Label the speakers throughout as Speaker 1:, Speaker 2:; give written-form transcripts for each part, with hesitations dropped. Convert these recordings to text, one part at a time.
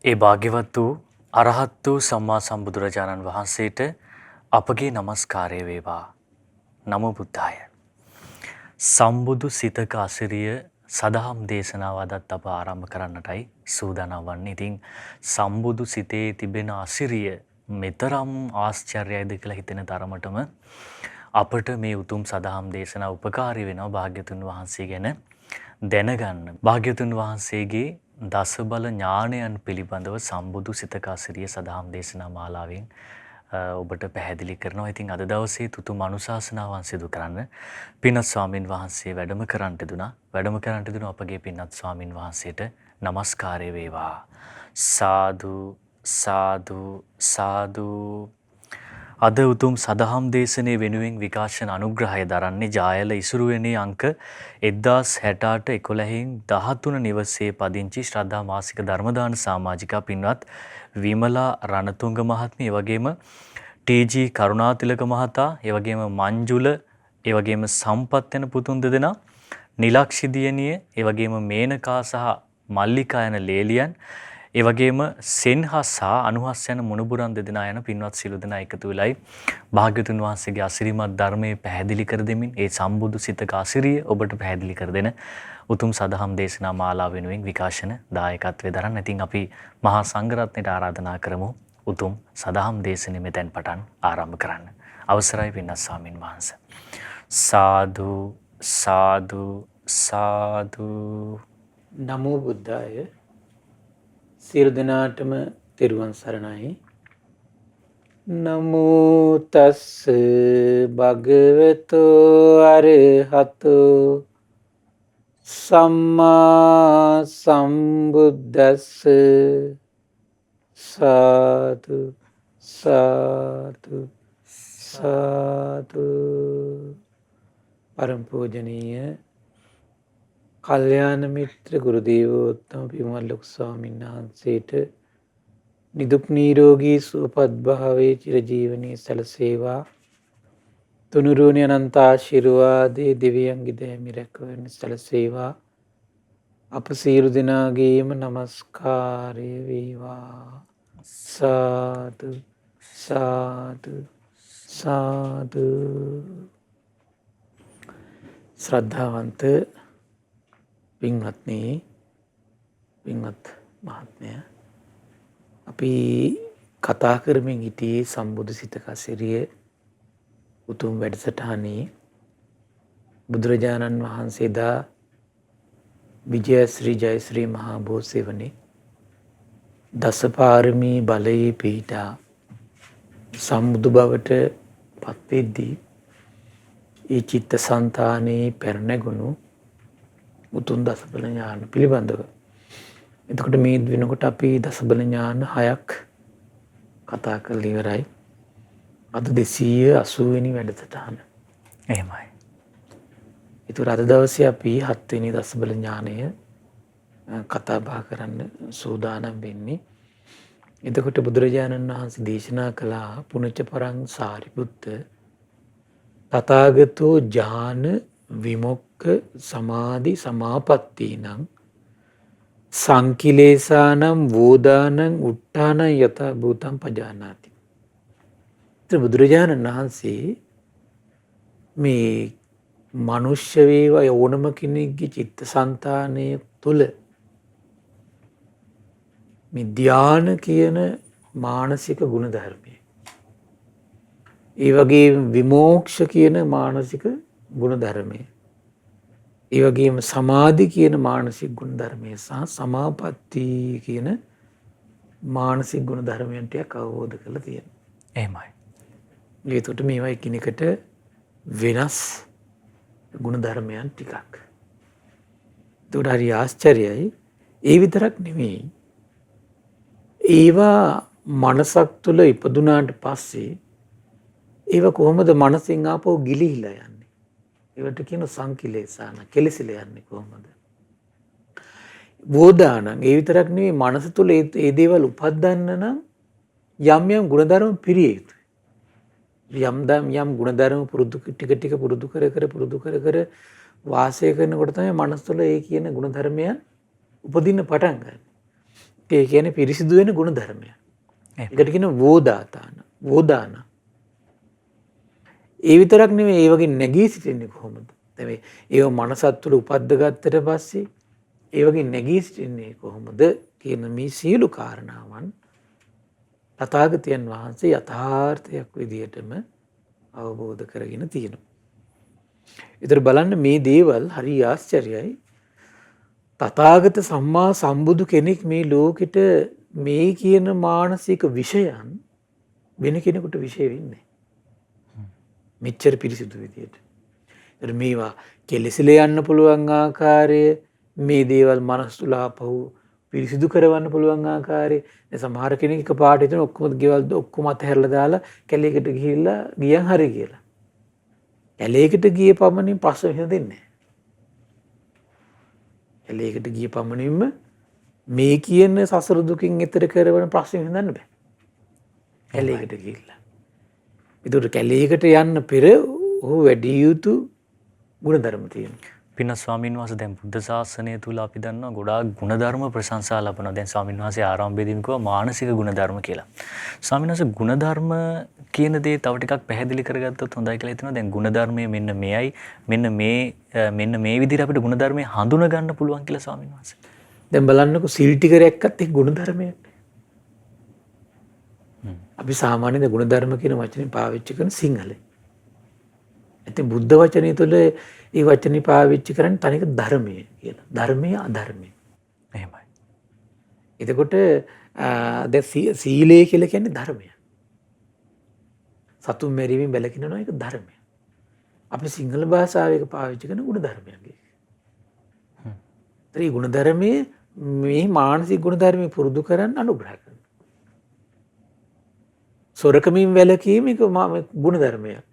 Speaker 1: ඒ භාග්‍යවත් වූ අරහත් වූ සම්මා සම්බුදුරජාණන් වහන්සේට අපගේ নমස්කාරය වේවා. නමෝ බුද්ධාය. සම්බුදු සිතක අසිරිය සදහම් දේශනාව අදත් අප ආරම්භ කරන්නටයි සූදානම් වන්නේ. ඉතින් සම්බුදු සිතේ තිබෙන අසිරිය මෙතරම් ආශ්චර්යයිද කියලා හිතෙන තරමටම අපට මේ උතුම් සදහම් දේශනාව උපකාරී වෙනවා භාග්‍යතුන් වහන්සේ ගැන දැනගන්න. භාග්‍යතුන් වහන්සේගේ දස බල ඥානයන් පිළිබඳව සම්බුදු සිතක අසිරිය සදහම් දේශනා මාලාවෙන් ඔබට පැහැදිලි කරනවා. ඉතින් අද දවසේ තුතුම් අනුශාසනාවන් සිදු කරන්න පින්වත් ස්වාමින් වහන්සේ වැඩම කරන්නට දුනා. වැඩම කරන්නට දුන අපගේ පින්වත් ස්වාමින් වහන්සේට নমස්කාරය වේවා. සාදු සාදු සාදු. අද උතුම් සදහම් දේශනේ වෙනුවෙන් විකාශන අනුග්‍රහය දරන්නේ ජායල ඉසුරුවනේ අංක 1068 11 නිවසේ පදිංචි ශ්‍රද්ධා මාසික ධර්මදාන සමාජිකා පින්වත් විමලා රණතුංග මහත්මිය, ඒ වගේම ටී.ජී. කරුණාතිලක මහතා, ඒ වගේම මංජුල, ඒ වගේම සම්පත් යන පුතුන් දෙදෙනා, නිලක්ෂි දියණිය, ඒ වගේම මේනකා සහ මල්ලිකා යන ලේලියන්, ඒ වගේම සෙන්හස් සහ අනුහස් යන මුණුබුරන් දෙදෙනා යන පින්වත් සිළු දෙනා එකතු වෙලයි භාග්‍යතුන් වහන්සේගේ අසිරිමත් ධර්මයේ පැහැදිලි කර දෙමින් ඒ සම්බුදු සිතක අසිරිය ඔබට පැහැදිලි කර දෙන උතුම් සදහම් දේශනා මාලාව වෙනුවෙන් විකාශන දායකත්වයේ දරන්න. ඉතින් අපි මහා සංඝරත්නයට ආරාධනා කරමු උතුම් සදහම් දේශනෙ මෙතෙන් පටන් ආරම්භ කරන්න. අවසරයි පින්වත් ස්වාමින් වහන්සේ. සාදු සාදු සාදු.
Speaker 2: නමෝ බුද්ධාය. සියලු දෙනාටම තෙරුවන් සරණයි. නමෝ තස් භගවතෝ අරහතෝ සම්මා සම්බුද්දස්ස. සාදු සාදු සාදු. පරම පූජනීය කල්යාණ මිත්‍ර ගුරු දේවෝත්තම පින්වත් ලොකු ස්වාමීන් වහන්සේට නිදුක් නිරෝගී සුවපත් භාවයේ චිරජීවනයේ සැලසේවා. තුනුරුවනි අනන්ත ආශිර්වාදයේ දෙවියන්ගේ දෑමි රැකවරණ සැලසේවා. අප සියලු දෙනාගේම নমස්කාරය වේවා. සාදු සාදු සාදු. ශ්‍රද්ධාවන්ත පින්වත්නි, පින්වත් මහත්මය, අපි කතා කරමින් හිටියේ සම්බුදු සිතක අසිරිය උතුම් වැඩසටහනේ බුදුරජාණන් වහන්සේ දා විජයශ්‍රී ජයශ්‍රී මහා බෝසෙවණේ දසපාරමී බලයේ පිහිටා සම්බුදු බවට පත්වෙද්දී ඒ චිත්තසංතානයේ පැරණැගුණු උතුම් දසබල ඥාන පිළිබඳව. එතකොට මේ වෙනකොට අපි දසබල ඥාන 6ක් කතා කරලා ඉවරයි. අද 280 වෙනි වැඩසටහන.
Speaker 1: එහෙමයි.
Speaker 2: ඒතර අද දවසේ අපි 7 වෙනි දසබල ඥානය කතා බහ කරන්න සූදානම් වෙන්නේ. එතකොට බුදුරජාණන් වහන්සේ දේශනා කළා පුණජ පරං සාරිපුත්ත තථාගතෝ ඥාන විමුක්ඛ සමාධි සමාපත්තීනං සංකිලේසානම් වෝදානං උට්ඨානං යත භූතං පජානාති. බුදුරජාණන් වහන්සේ මේ මනුෂ්‍ය වේවා ඕනම කෙනෙක්ගේ චිත්තසංතානය තුළ මේ ධ්‍යාන කියන මානසික ගුණ ධර්මය, ඒ වගේ විමෝක්ෂ කියන මානසික ගුණ ධර්මය, ඒ වගේම සමාධි කියන මානසික ගුණ ධර්මය සහ සමාපatti කියන මානසික ගුණ ධර්මයන් ටික අවබෝධ කරලා තියෙනවා.
Speaker 1: එහෙමයි.
Speaker 2: ඒකට මේවා එකිනෙකට වෙනස් ගුණ ධර්මයන් ටිකක්. ඒකට හරි ආශ්චර්යයි. ඒ විතරක් නෙමෙයි. ඒවා මනසක් තුළ ඉපදුනාට පස්සේ ඒවා කොහොමද මනසින් ආපහු ගිලිහිලා යන්නේ? ඒවට කියන සංකිලේසාන, කෙලසිලා යන්නේ කොහොමද? වෝදානං ඒ විතරක් නෙවෙයි, මනස තුළ ඒ දේවල් උපදින්න නම් යම් යම් ගුණධර්ම පිරිය යුතුයි. යම් ගුණධර්ම ටික පුරුදු කර වාසය කරනකොට තමයි මනස තුළ ඒ කියන ගුණධර්මයන් උපදින්න පටන් ගන්න. ඒ කියන්නේ පිරිසිදු වෙන ගුණ ධර්මය. ඒකට කියන වෝදාතාන. වෝදාන. ඒ විතරක් නෙමෙයි ඒ වගේ නැගී සිටින්නේ කොහොමද? දැන් ඒව මනසත් තුළ උපද්ද ගත්තට පස්සේ ඒ වගේ නැගී සිටින්නේ කොහොමද කියන මේ සියලු කාරණාවන් තථාගතයන් වහන්සේ යථාර්ථයක් විදිහටම අවබෝධ කරගෙන තියෙනවා. ඒතර බලන්න මේ දේවල් හරි ආශ්චර්යයි. තථාගත සම්මා සම්බුදු කෙනෙක් මේ ලෝකෙට මේ කියන මානසික විෂයන් වෙන කෙනෙකුට විශේෂ වෙන්නේ. මෙච්චර පිරිසිදු විදියට. ඒතර මේවා කෙලෙසිලා යන්න පුළුවන් ආකාරය මේ දේවල් මනස තුල ආපහු පිරිසිදු කරවන්න පුළුවන් ආකාරය. දැන් සමහර කෙනෙක් එකපාරට හිතන ඔක්කොම ගෙවල් ඔක්කොම අතහැරලා දාලා කැලේකට ගිහිල්ලා ගියන් හරි කියලා. කැලේකට ගිය පමණින් ප්‍රශ්න විසඳෙන්නේ නැහැ. කැලේකට ගිය පමණින්ම මේ කියන සසර දුකින් එතර කරවන ප්‍රශ්න විසඳන්න බෑ. කැලේකට ගිහිල්ලා. ඒකට කැලේකට යන්න පෙර ඔහු වැඩි යුතු ගුණධර්ම තියෙනවා.
Speaker 1: පින්න ස්වාමීන් වහන්සේ දැන් බුද්ධ ශාසනය තුල අපි දන්නවා ගොඩාක් ගුණධර්ම ප්‍රශංසා ලබනවා. දැන් ස්වාමීන් වහන්සේ ආරම්භයේදීම කිව්වා මානසික ගුණධර්ම කියලා. ස්වාමීන් වහන්සේ ගුණධර්ම කියන දේ තව ටිකක් පැහැදිලි කරගත්තොත් හොඳයි කියලා හිතනවා. දැන් ගුණධර්මයේ මෙන්න මේයි මෙන්න මේ විදිහට අපිට ගුණධර්මයේ හඳුනා ගන්න පුළුවන් කියලා ස්වාමීන් වහන්සේ.
Speaker 2: දැන් බලන්නකො සිල් ටික රැක්කත් ඒ ගුණධර්මයක්. අපි සාමාන්‍යයෙන් ගුණධර්ම කියන වචනේ පාවිච්චි කරන සිංහලේ. ඉතින් බුද්ධ වචනේ තුළ ඒ වචනේ පාවිච්චි කරන්නේ තනික ධර්මය කියලා. ධර්මය අධර්මය.
Speaker 1: එහෙමයි.
Speaker 2: එතකොට දැන් සීලය කියලා කියන්නේ ධර්මය. සතුන් මැරීමෙන් වැළකිනවා ඒක ධර්මය. අපි සිංහල භාෂාවේ ඒක පාවිච්චි කරන ගුණ ධර්මයක්. ඒ ගුණ ධර්මයේ මේ මානසික ගුණ ධර්මයේ පුරුදු කරන්න අනුග්‍රහ කරනවා. සොරකමින් වැළකීම ඒක ගුණ ධර්මයක්.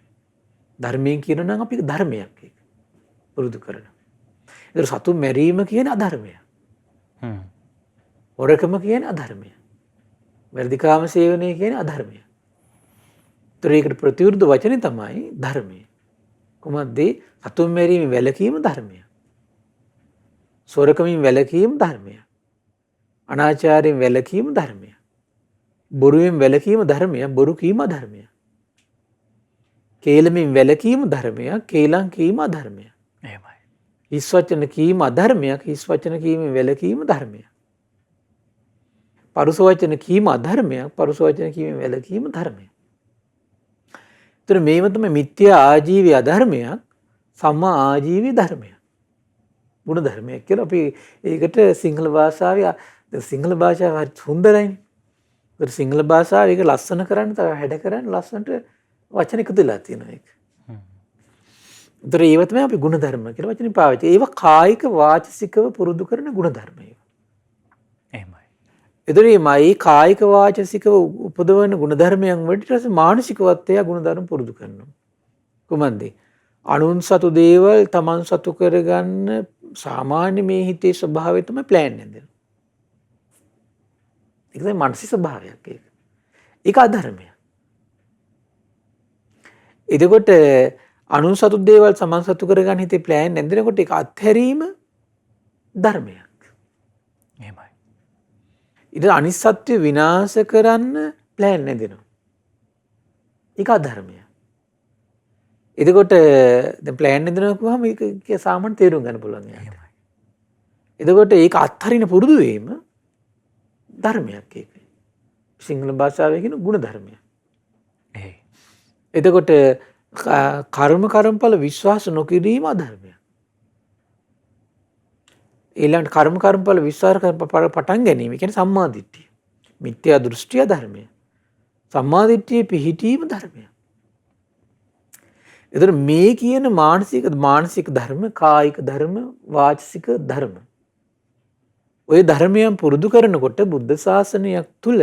Speaker 2: ධර්මයෙන් කියනවා නම් අපි ධර්මයක් ඒක පුරුදු කරනවා. ඒතර සතුන් මැරීම කියන අධර්මය. හොරකම කියන්නේ අධර්මය. වර්ධිකාම සේවනය කියන්නේ අධර්මය. ඒතර ඒකට ප්‍රතිවිරුද්ධ වචනේ තමයි ධර්මය. කොහොමද? සතුන් මැරීම වැළකීම ධර්මය. සොරකමින් වැළකීම ධර්මය. අනාචාරයෙන් වැළකීම ධර්මය. බොරුවෙන් වැළකීම ධර්මය. බොරු කීම අධර්මය. කේලමින් වැළකීම ධර්මයක්. කේලම් කීම අධර්මයක්.
Speaker 1: එහෙමයි.
Speaker 2: හිස් වචන කීම අධර්මයක්. හිස් වචන කීමෙන් වැළකීම ධර්මයක්. පරුස වචන කීම අධර්මයක්. පරුස වචන කීමෙන් වැළකීම ධර්මයක්. ඒතර මේව තමයි මිත්‍යා ආජීවී අධර්මයක්, සම්මා ආජීවී ධර්මයක්. ගුණ ධර්මයක් කියලා අපි ඒකට සිංහල භාෂාවේ සිංහල භාෂාව හරි සුන්දරයිනේ. ඒතර සිංහල භාෂාව ඒක ලස්සන කරන්න තව හැඩ කරන්න ලස්සනට වචන එකතු වෙලා තියෙනවා ඒක. ඒතර ඒව තමයි අපි ගුණ ධර්ම කියලා වචනේ පාවිච්චි. ඒව කායික වාචසිකව පුරුදු කරන ගුණ ධර්ම ඒවා.
Speaker 1: එහෙමයි.
Speaker 2: ඒතර මේ කායික වාචසිකව උපදවන ගුණ ධර්මයන් වලට ඊට පස්සේ මානසිකවත් එයා ගුණ ධර්ම පුරුදු කරනවා. කොහොමද? අනුන් සතු දේවල් තමන් සතු කරගන්න සාමාන්‍ය මේ හිතේ ස්වභාවය තමයි ප්ලෑන් නේද? ඒක තමයි මානසික ස්වභාවයක් ඒක. ඒක අධර්මයක්. එතකොට අනුන් සතු දේවල් සමන් සතු කරගන්න හිතේ ප්ලෑන් නැන්දනකොට ඒක අත්හැරීම ධර්මයක්.
Speaker 1: එහෙමයි.
Speaker 2: ඊට අනිත් සත්‍ය විනාශ කරන්න ප්ලෑන් නැදෙනවා. ඒක අධර්මයක්. එතකොට දැන් ප්ලෑන් නැදෙනවා කියවම ඒක සාමාන්‍ය තේරුම් ගන්න පුළුවන් යාට. එතකොට ඒක අත්හරින පුරුදු වීම ධර්මයක් ඒක. සිංහල භාෂාවේ කියන ගුණ ධර්මයක්. එතකොට කර්මඵල විශ්වාස නොකිරීම අධර්මයක්. ඊළඟ කර්මඵල විශ්වාස පටන් ගැනීම කියන්නේ සම්මා දිට්ඨිය. මිත්‍යා දෘෂ්ටිය ධර්මය. සම්මා දිට්ඨිය පිහිටීම ධර්මය. එතකොට මේ කියන මානසික ධර්ම, කායික ධර්ම, වාචසික ධර්ම. ওই ධර්මයන් පුරුදු කරනකොට බුද්ධ ශාසනයක් තුල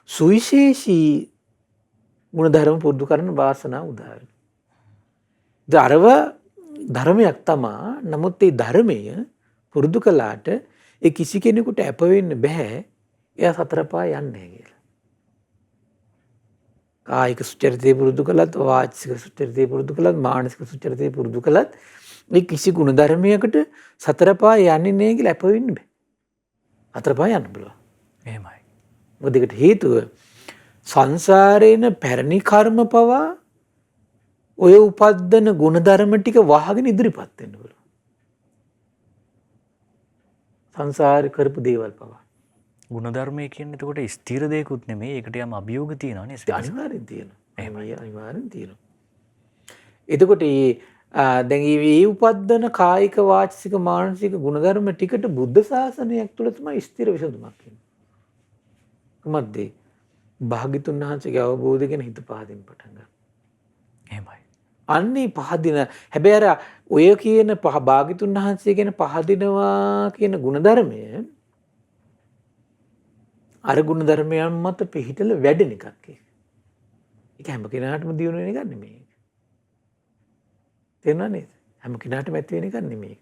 Speaker 2: සුවිශේෂී ගුණ ධර්ම පුරුදු කරන වාසනාව උදා වෙනවා. අරව ධර්මයක් තමා. නමුත් මේ ධර්මය පුරුදු කළාට ඒ කිසි කෙනෙකුට අප වෙන්න බෑ. එයා සතර පාය යන්නේ කියලා. කායික සුචරිතය පුරුදු කළත්, වාචික සුචරිතය පුරුදු කළත්, මානසික සුචරිතය පුරුදු කළත් මේ කිසි ගුණ ධර්මයකට සතර පාය යන්නේ නැහැ කියලා අප වෙන්න බෑ. සතර පාය යන්න පුළුවන්.
Speaker 1: එහෙමයි.
Speaker 2: මොකද ඒකට හේතුව සංසාරේන පැරණි කර්ම පවා ඔය උපද්දන ගුණධර්ම ටික වහගෙන ඉදිරිපත් වෙන්න පුළුවන්. සංසාරේ කරපු දේවල් පවා.
Speaker 1: ගුණධර්මය කියන්නේ එතකොට ස්ථිර දෙයක්ුත් නෙමෙයි. ඒකට යම් අභියෝග තියෙනවා නේද?
Speaker 2: අනිවාර්යෙන් තියෙනවා. අනිවාර්යෙන් තියෙනවා. එතකොට දැන් මේ උපද්දන කායික වාචික මානසික ගුණධර්ම ටිකට බුද්ධ ශාසනයක් තුළ තමයි ස්ථිර විසඳුමක් එන්නේ. කුමක්ද? භාග්‍යතුන් වහන්සේගේ අවබෝධය ගැන හිත පහදින් පටන් ගන්න.
Speaker 1: එහෙමයි.
Speaker 2: අන්නේ පහදින හැබැයි අර ඔය කියන භාග්‍යතුන් වහන්සේ ගැන පහදිනවා කියන ගුණධර්මය අර ගුණධර්මයන් මත පිහිටල වැඩෙන එකක් ඒක. ඒක හැම කෙනාටම දියුණු වෙන එකක් නෙමෙයි. තේරුණා නේද? හැම කෙනාටම ඇති වෙන එකක් නෙමෙයි.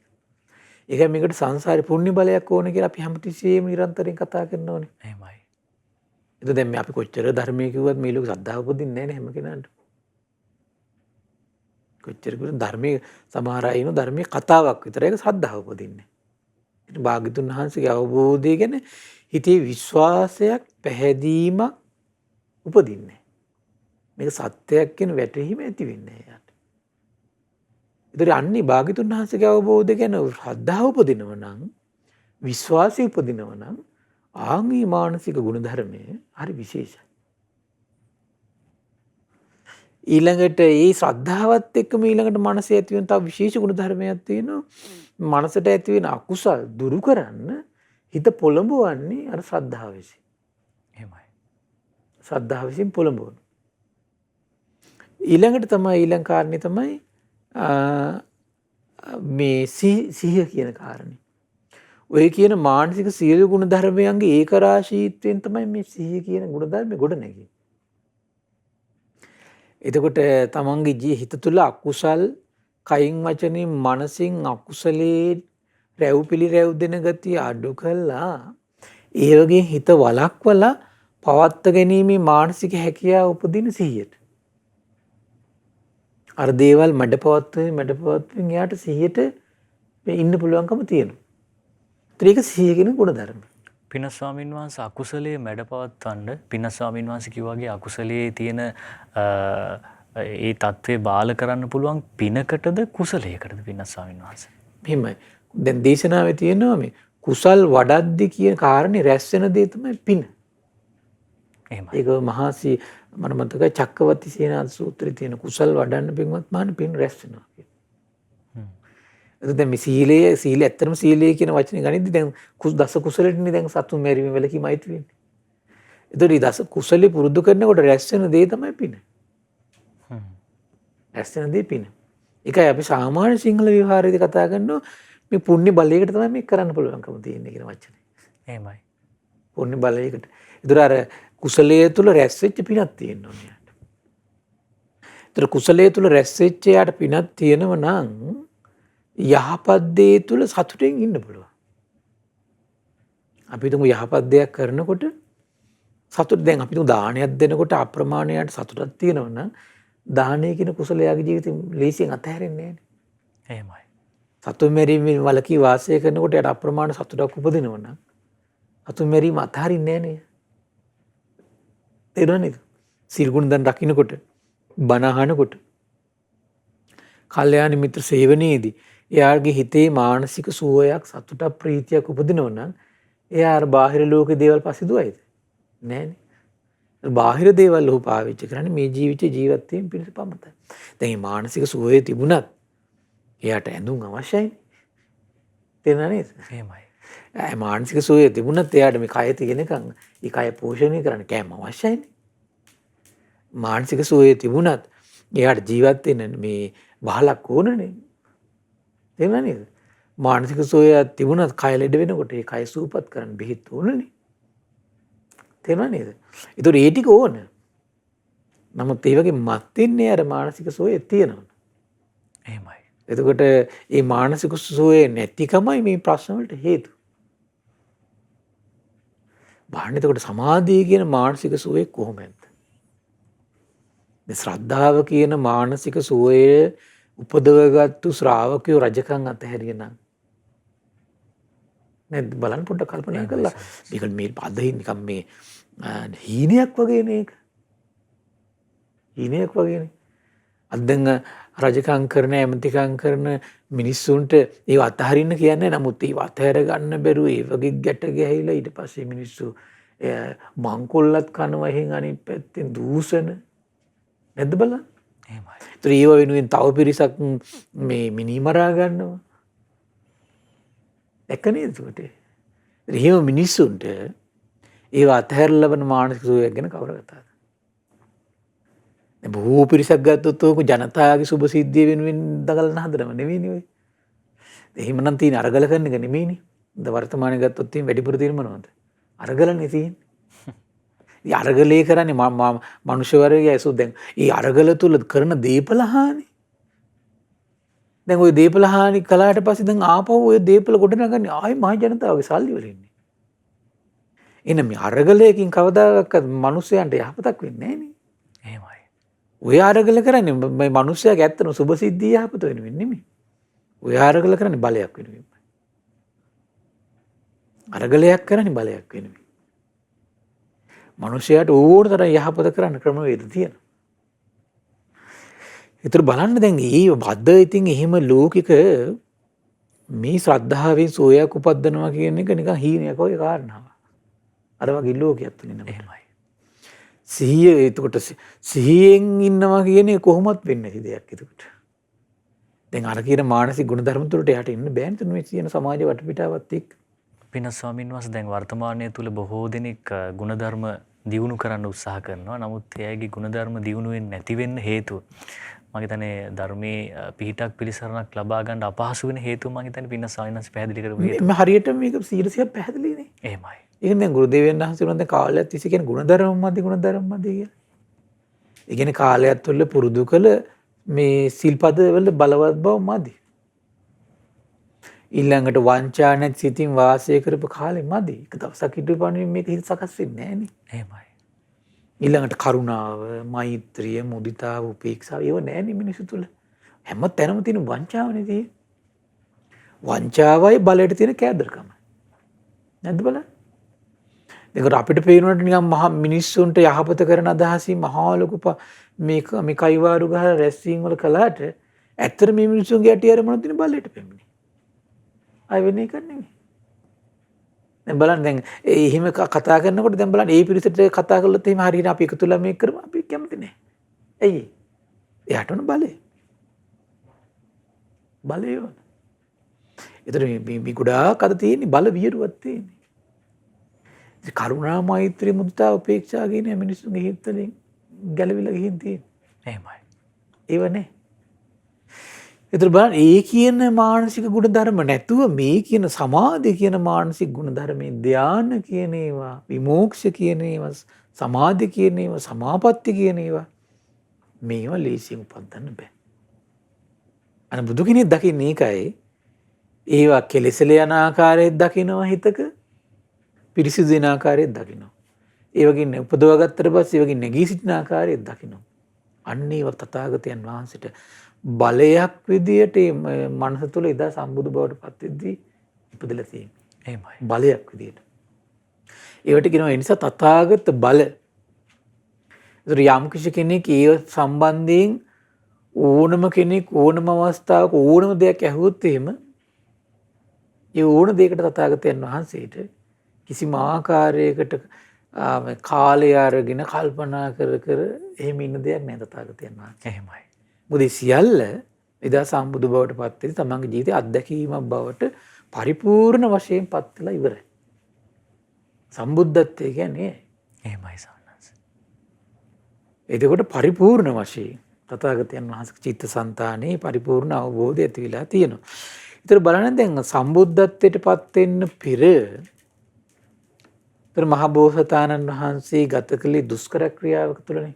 Speaker 2: ඒකයි මේකට සංසාරේ පුණ්‍ය බලයක් ඕන කියලා අපි හැමතිස්සෙම නිරන්තරයෙන් කතා කරනෝනේ.
Speaker 1: එහෙමයි.
Speaker 2: ඒක දැන් මේ අපි කොච්චර ධර්මයේ කිව්වත් මේ ලෝක ශ්‍රද්ධාව උපදින්නේ නැහැ නේ හැම කෙනාටම. කොච්චර කිව්වත් ධර්මයේ සමහර අය ඉන්න ධර්මයේ කතාවක් විතර ඒක ශ්‍රද්ධාව උපදින්නේ. ඒක භාග්‍යතුන් වහන්සේගේ අවබෝධය ගැන හිතේ විශ්වාසයක් පැහැදීමක් උපදින්නේ. මේක සත්‍යයක් කියන වැටහීම ඇති වෙන්නේ නැහැ යාට. ඒතර අන්නේ භාග්‍යතුන් වහන්සේගේ අවබෝධය ගැන ශ්‍රද්ධාව උපදිනව නම් විශ්වාසය උපදිනව නම් ආන්ගේ මානසික ගුණධර්මය හරි විශේෂයි. ඊළඟට ඒ ශ්‍රද්ධාවත් එක්කම ඊළඟට මනසේ ඇති වෙන තව විශේෂ ගුණධර්මයක් තියෙනවා. මනසට ඇති වෙන අකුසල් දුරු කරන්න හිත පොළඹවන්නේ අර ශ්‍රද්ධාව විසින්.
Speaker 1: එහෙමයි.
Speaker 2: ශ්‍රද්ධාව විසින් පොළඹවන. ඊළඟට තමයි ඊළඟ කාරණේ තමයි මේ සිහිය කියන කාරණේ. ඔය කියන මානසික සියලු ගුණ ධර්මයන්ගේ ඒකරාශීත්වයෙන් තමයි මේ සිහිය කියන ගුණ ධර්මෙ ගොඩ නැගෙන්නේ. එතකොට තමන්ගේ හිත තුළ අකුසල් කයින් වචනින් මනසින් අකුසලේ රැව් පිළිරැව් දෙන ගතිය අඩු කළා ඒ වගේ හිත වළක්වලා පවත්ත ගැනීමේ මානසික හැකියාව උපදින සිහියට. අර දේවල් මැඩපවත්වමින් එයාට සිහියට ඉන්න පුළුවන්කම තියෙනවා. ඒක සිහිය කියන ගුණ ධර්ම.
Speaker 1: පින ස්වාමීන් වහන්සේ අකුසලයේ මැඩපවත්වන්න පින ස්වාමීන් වහන්සේ කිව්වාගේ අකුසලයේ තියෙන ඒ தત્ත්වේ බාල කරන්න පුළුවන් පිනකටද කුසලයකටද පින ස්වාමීන් වහන්සේ?
Speaker 2: මෙහෙමයි. දැන් දේශනාවේ තියෙනවා මේ කුසල් වඩද්දි කියන කාරණේ රැස් වෙන දේ තමයි පින.
Speaker 1: එහෙමයි.
Speaker 2: ඒක මහසි මම මතකයි චක්කවර්ති සේනාධ සූත්‍රයේ තියෙන කුසල් වඩන්න පින්වත් මාන පින් රැස් වෙනවා කියන. දැන් මේ සීලය ඇත්තටම සීලය කියන වචනේ ගනිද්දි දැන් දස කුසලෙන්නේ දැන් සතුන් මැරීම වලකීම අයිති වෙන්නේ. ඒතකොට මේ දස කුසලෙ පුරුදු කරනකොට රැස් වෙන දේ තමයි පින. රැස් වෙන දේ පින. ඒකයි අපි සාමාන්‍ය සිංහල විවහාරයේදී කතා කරනවා මේ පුණ්‍ය බලයකට තමයි මේක කරන්න පුළුවන්කම තියෙන්නේ කියන වචනේ.
Speaker 1: එහෙමයි.
Speaker 2: පුණ්‍ය බලයකට. ඒතර අර කුසලයේ තුල රැස් වෙච්ච පිනක් තියෙන්න ඕනේ යාට. ඒතර කුසලයේ තුල රැස් වෙච්ච යාට පිනක් තියෙනව නම් යහපත් දේ තුල සතුටෙන් ඉන්න පුළුවන්. අපි තුමු යහපත් දෙයක් කරනකොට සතුට දැන් අපි තුමු දානයක් දෙනකොට අප්‍රමාණයට සතුටක් තියෙනවා නම් දානය කියන කුසලයාගේ ජීවිතේ ලේසියෙන් අතහැරෙන්නේ නැහැ.
Speaker 1: එහෙමයි.
Speaker 2: සතුන් මැරීමෙන් වලකී වාසය කරනකොට යට අප්‍රමාණ සතුටක් උපදිනවා නම් සතුන් මැරීම අතහරින්නේ නැහැ නේ. තේරුණාද? සීල් ගුණ දන් රකින්නකොට බණ අහනකොට කල්යාණ මිත්‍ර සේවනයේදී එයාගේ හිතේ මානසික සුවයක් සතුටක් ප්‍රීතියක් උපදිනවා නම් එයා අර බාහිර ලෝකේ දේවල් පස්සේ දුවයිද? නෑනේ. බාහිර දේවල් ඔහු පාවිච්චි කරන්නේ මේ ජීවිතේ ජීවත් වීම පිණිස පමණයි. දැන් මේ මානසික සුවය තිබුණත් එයාට ඇඳුම් අවශ්‍යයිනේ. තේරුණා නේද?
Speaker 1: එහෙමයි.
Speaker 2: මානසික සුවය තිබුණත් එයාට මේ කය තියෙනකන් ඒ කය පෝෂණය කරන්න කෑම අවශ්‍යයිනේ. මානසික සුවය තිබුණත් එයාට ජීවත් වෙන්න මේ වහලක් ඕනනේ. තේරුණා නේද? මානසික සුවය තිබුණත් කය ලෙඩ වෙනකොට ඒ කය සූපත් කරන්න බෙහෙත් ඕනනේ. තේරුණා නේද? ඒතකොට ඒ ටික ඕන. නමුත් ඒ වගේ මත් වෙන්නේ අර මානසික සුවය තියෙනවා.
Speaker 1: එහෙමයි.
Speaker 2: එතකොට මේ මානසික සුවය නැතිකමයි මේ ප්‍රශ්න වලට හේතුව. බලන්න එතකොට සමාධිය කියන මානසික සුවය කොහොමද? මේ ශ්‍රද්ධාව කියන මානසික සුවය උපදවගත්තු ශ්‍රාවකයෝ රජකම් අතහැරියනම් නැද්ද බලන්න පොඩ්ඩක් කල්පනා කරලා. මේක මේ පදේ නිකන් මේ හීනයක් වගේ මේක. හීනයක් වගේනේ. අද දැන් රජකම් කරන ඇමතිකම් කරන මිනිස්සුන්ට ඒව අතහරින්න කියන්නේ නමුත් ඒව අතහැර ගන්න බැරුව ඒ වගේ ගැට ගැහිලා ඊට පස්සේ මිනිස්සු මංකොල්ලත් කනවා එහෙන් අනිත් පැත්තෙන් දූෂණ නැද්ද බලන්න.
Speaker 1: එහෙමයි.
Speaker 2: ඒතර ඒව වෙනුවෙන් තව පිරිසක් මේ මිනිමරා ගන්නවා. එක නේද ඒකට? එහෙම මිනිස්සුන්ට ඒව අතහැරලා ලබන මානසික සුවයක් ගැන කවුරු කතාද? බොහෝ පිරිසක් ගත්තොත් ඕක ජනතාවගේ සුබ සිද්ධිය වෙනුවෙන් දඟලන හදනව නෙවෙයිනේ ඔය. එහෙමනම් තියෙන අරගල කරන එක නෙමෙයිනේ. ද වර්තමානයේ ගත්තොත් තියෙන වැඩිපුර තියෙන මොනවද? අරගලනේ තියෙන්නේ. ඒ අරගලේ කරන්නේ මනුෂ්‍ය වර්ගය ඇසු දැන් ඒ අරගල තුල කරන දීපල හානි. දැන් ওই දීපල හානි කළාට පස්සේ දැන් ආපහු ওই දීපල ගොඩනගන්නේ ආයි මහ ජනතාවගේ සල්ලි වලින්නේ. එන මේ අරගලයකින් කවදාකවත් මිනිස්යන්ට යහපතක් වෙන්නේ නැහැ නේ.
Speaker 1: එහෙමයි.
Speaker 2: ඔය අරගල කරන්නේ මේ මිනිස්යාගේ ඇත්තම සුබ සිද්ධිය යහපත වෙනුවෙන් නෙමෙයි. ඔය අරගල කරන්නේ බලයක් වෙනුවෙන්. අරගලයක් කරන්නේ බලයක් වෙනුවෙන්. මිනිස්යාට ඕන තරම් යහපත කරන්න ක්‍රමවේද තියෙනවා. ඒතර බලන්න දැන් මේ බද්ද ඉතින් එහෙම ලෝකික මේ ශ්‍රද්ධාවෙන් සෝයක් උපද්දනවා කියන එක නිකන් හීනයක් වගේ කාරණාවක්. අර වගේ ලෝකයක් තුලින්
Speaker 1: එහෙමයි.
Speaker 2: සිහිය එතකොට සිහියෙන් ඉන්නවා කියන්නේ කොහොමත් වෙන්නේ නැති දෙයක් එතකොට. දැන් අර කියන මානසික ගුණධර්ම තුළට යට ඉන්න බෑනේ තුන මේ කියන සමාජ වටපිටාවත් එක්ක.
Speaker 1: පින ස්වාමීන් වහන්සේ දැන් වර්තමානයේ තුල බොහෝ දෙනෙක් ගුණධර්ම දියුණු කරන්න උත්සාහ කරනවා. නමුත් එයාගේ ගුණධර්ම දියුණු වෙන්නේ නැති වෙන්න හේතුව මම හිතන්නේ ධර්මයේ පිහිටක් පිළිසරණක් ලබා ගන්න අපහසු වෙන හේතුව මම හිතන්නේ පින ස්වාමීන් වහන්සේ පැහැදිලි කරපු හේතුව.
Speaker 2: මේ හරියට මේක 100% පැහැදිලිනේ.
Speaker 1: එහෙමයි.
Speaker 2: ඒක දැන් ගුරු දෙවියන් වහන්සේ උනන්ද කාලයක් තිස්සේ කියන ගුණධර්ම මැද කියලා. ඒ කියන්නේ කාලයක් තුළ පුරුදු කළ මේ සිල්පද වල බලවත් බව මදි. ඊළඟට වංචා නැති සිතින් වාසය කරපු කාලෙ මදි. එක දවසක් හිටපන්නේ මේක හිත සකස් වෙන්නේ නැහැ නේ.
Speaker 1: එහෙමයි.
Speaker 2: ඊළඟට කරුණාව, මෛත්‍රිය, මුදිතාව, උපේක්ෂාව ඒව නැහැ නේ මිනිස්සු තුළ. හැම තැනම තියෙන වංචාවනේ තියෙන්නේ. වංචාවයි බලයට තියෙන කෑදරකම. නැද්ද බලන්න? ඒකට අපිට පේනකොට නිකන් මහා මිනිස්සුන්ට යහපත කරන අදහසින් මහා ලොකු මේ කයිවාරු ගහලා රැස්වීම වල කළාට ඇත්තට මේ මිනිස්සුන්ගේ ඇටි අරමුණ තියෙන බලයට පෙම්මනේ. ආයෙ වෙන්නේ එකක් නෙමෙයි. දැන් බලන්න දැන් එහෙම කතා කරනකොට දැන් බලන්න ඒ පිරිසට කතා කළොත් එහෙම හරියට අපි එකතු වෙලා මේක කරමු අපි කැමති නැහැ. ඇයි? එයාට උන බලය. බලය වුණ. ඒතර මේ ගොඩාක් අද තියෙන්නේ බල වියරුවක් තියෙන්නේ. කරුණා මෛත්‍රී මුදිතා උපේක්ෂා කියන මිනිස්සුන්ගේ හිත වලින් ගැලවිලා ගිහින් තියෙන්නේ.
Speaker 1: එහෙමයි.
Speaker 2: ඒව නේ. ඒතර බලන්න ඒ කියන මානසික ගුණ ධර්ම නැතුව මේ කියන සමාධි කියන මානසික ගුණ ධර්මයේ ධාන කියන ඒවා, විමෝක්ෂ කියන ඒවා, සමාධි කියන ඒවා, සමාපatti කියන ඒවා මේවා ලේසියෙන් උපදින්න බෑ. අන බුදු කෙනෙක් දකින්නේ ඒකයි. ඒවා කෙලෙසල යන ආකාරයෙන් දකිනවා හිතක පිරිසිදු වෙන ආකාරයෙන් දකිනවා. ඒ වගේ උපදවා ගත්තට පස්සේ ඒ වගේ නැගී සිටින ආකාරයෙන් දකිනවා. අන්න ඒව තථාගතයන් වහන්සේට බලයක් විදියට මනස තුළ එදා සම්බුදු බවට පත් වෙද්දී ඉපදලා තියෙනවා.
Speaker 1: එහෙමයි.
Speaker 2: බලයක් විදියට. ඒවට කියනවා ඒ නිසා තථාගත බල. ඒතර යම් කිසි කෙනෙක් ඒ සම්බන්ධයෙන් ඕනම කෙනෙක් ඕනම අවස්ථාවක ඕනම දෙයක් ඇහුවොත් එහෙම ඒ ඕන දෙයකට තථාගතයන් වහන්සේට කිසිම ආකාරයකට කාලය අරගෙන කල්පනා කර කර එහෙම ඉන්න දෙයක් නෑ තථාගතයන් වහන්සේ.
Speaker 1: එහෙමයි.
Speaker 2: මොකද සියල්ල එදා සම්බුදු බවට පත් වෙලා තමන්ගේ ජීවිතයේ අත්දැකීමක් බවට පරිපූර්ණ වශයෙන් පත් වෙලා ඉවරයි. සම්බුද්ධත්වය කියන්නේ
Speaker 1: එහෙමයි සානස්.
Speaker 2: එතකොට පරිපූර්ණ වශයෙන් තථාගතයන් වහන්සේගේ චිත්තසංතානයේ පරිපූර්ණ අවබෝධය ඇති වෙලා තියෙනවා. ඒතර බලන්න දැන් සම්බුද්ධත්වයට පත් වෙන්න පෙර මහ බෝසතාණන් වහන්සේ ගත කළේ දුෂ්කර ක්‍රියාවක තුලනේ.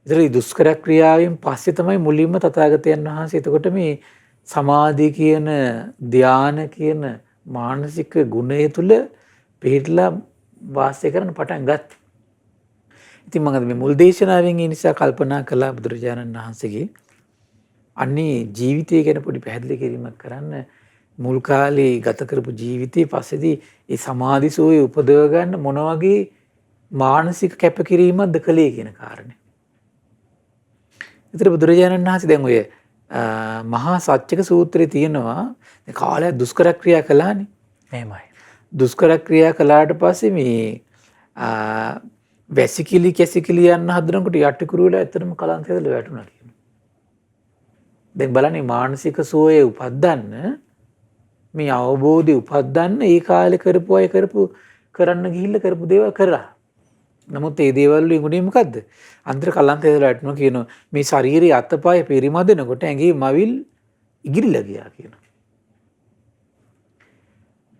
Speaker 2: ඒතර මේ දුෂ්කර ක්‍රියාවෙන් පස්සේ තමයි මුලින්ම තථාගතයන් වහන්සේ එතකොට මේ සමාධි කියන ධාන කියන මානසික ගුණය තුල පිළිట్లా වාසය කරන්න පටන් ගත්තා. ඉතින් මම මේ මුල් දේශනාවෙන් ඒ නිසා කල්පනා කළා බුදුරජාණන් වහන්සේගේ අන්නේ ජීවිතය ගැන පොඩි පැහැදිලි කිරීමක් කරන්න මුල් කාලේ ගත කරපු ජීවිතේ පස්සේදී ඒ සමාධි සෝයේ උපදව ගන්න මොන වගේ මානසික කැපකිරීමක්ද කළේ කියන කාරණේ. ඒතර බුදුරජාණන් වහන්සේ දැන් ඔය මහා සත්‍යක සූත්‍රයේ තියෙනවා කාලයක් දුෂ්කර ක්‍රියා කළානේ.
Speaker 1: එහෙමයි.
Speaker 2: දුෂ්කර ක්‍රියා කළාට පස්සේ මේ වැසිකිලි කැසිකිලි යන්න හදනකොට යටිකුරු වෙලා ඇත්තටම කලන්ත ඇදලා වැටුණා කියනවා. දැන් බලන්න මානසික සෝයේ උපද්දන්න මේ අවබෝධය උපද්දන්න ඒ කාලේ කරපු අය කරන්න ගිහිල්ලා කරපු දේවල් කරා. නමුත් ඒ දේවල් වලින් උනේ මොකද්ද? අන්තර කලන්ත ඇදලා වැටුණා කියනවා. මේ ශාරීරික අතපය පරිමදනකොට ඇඟේ මවිල් ඉගිරිලා ගියා කියනවා.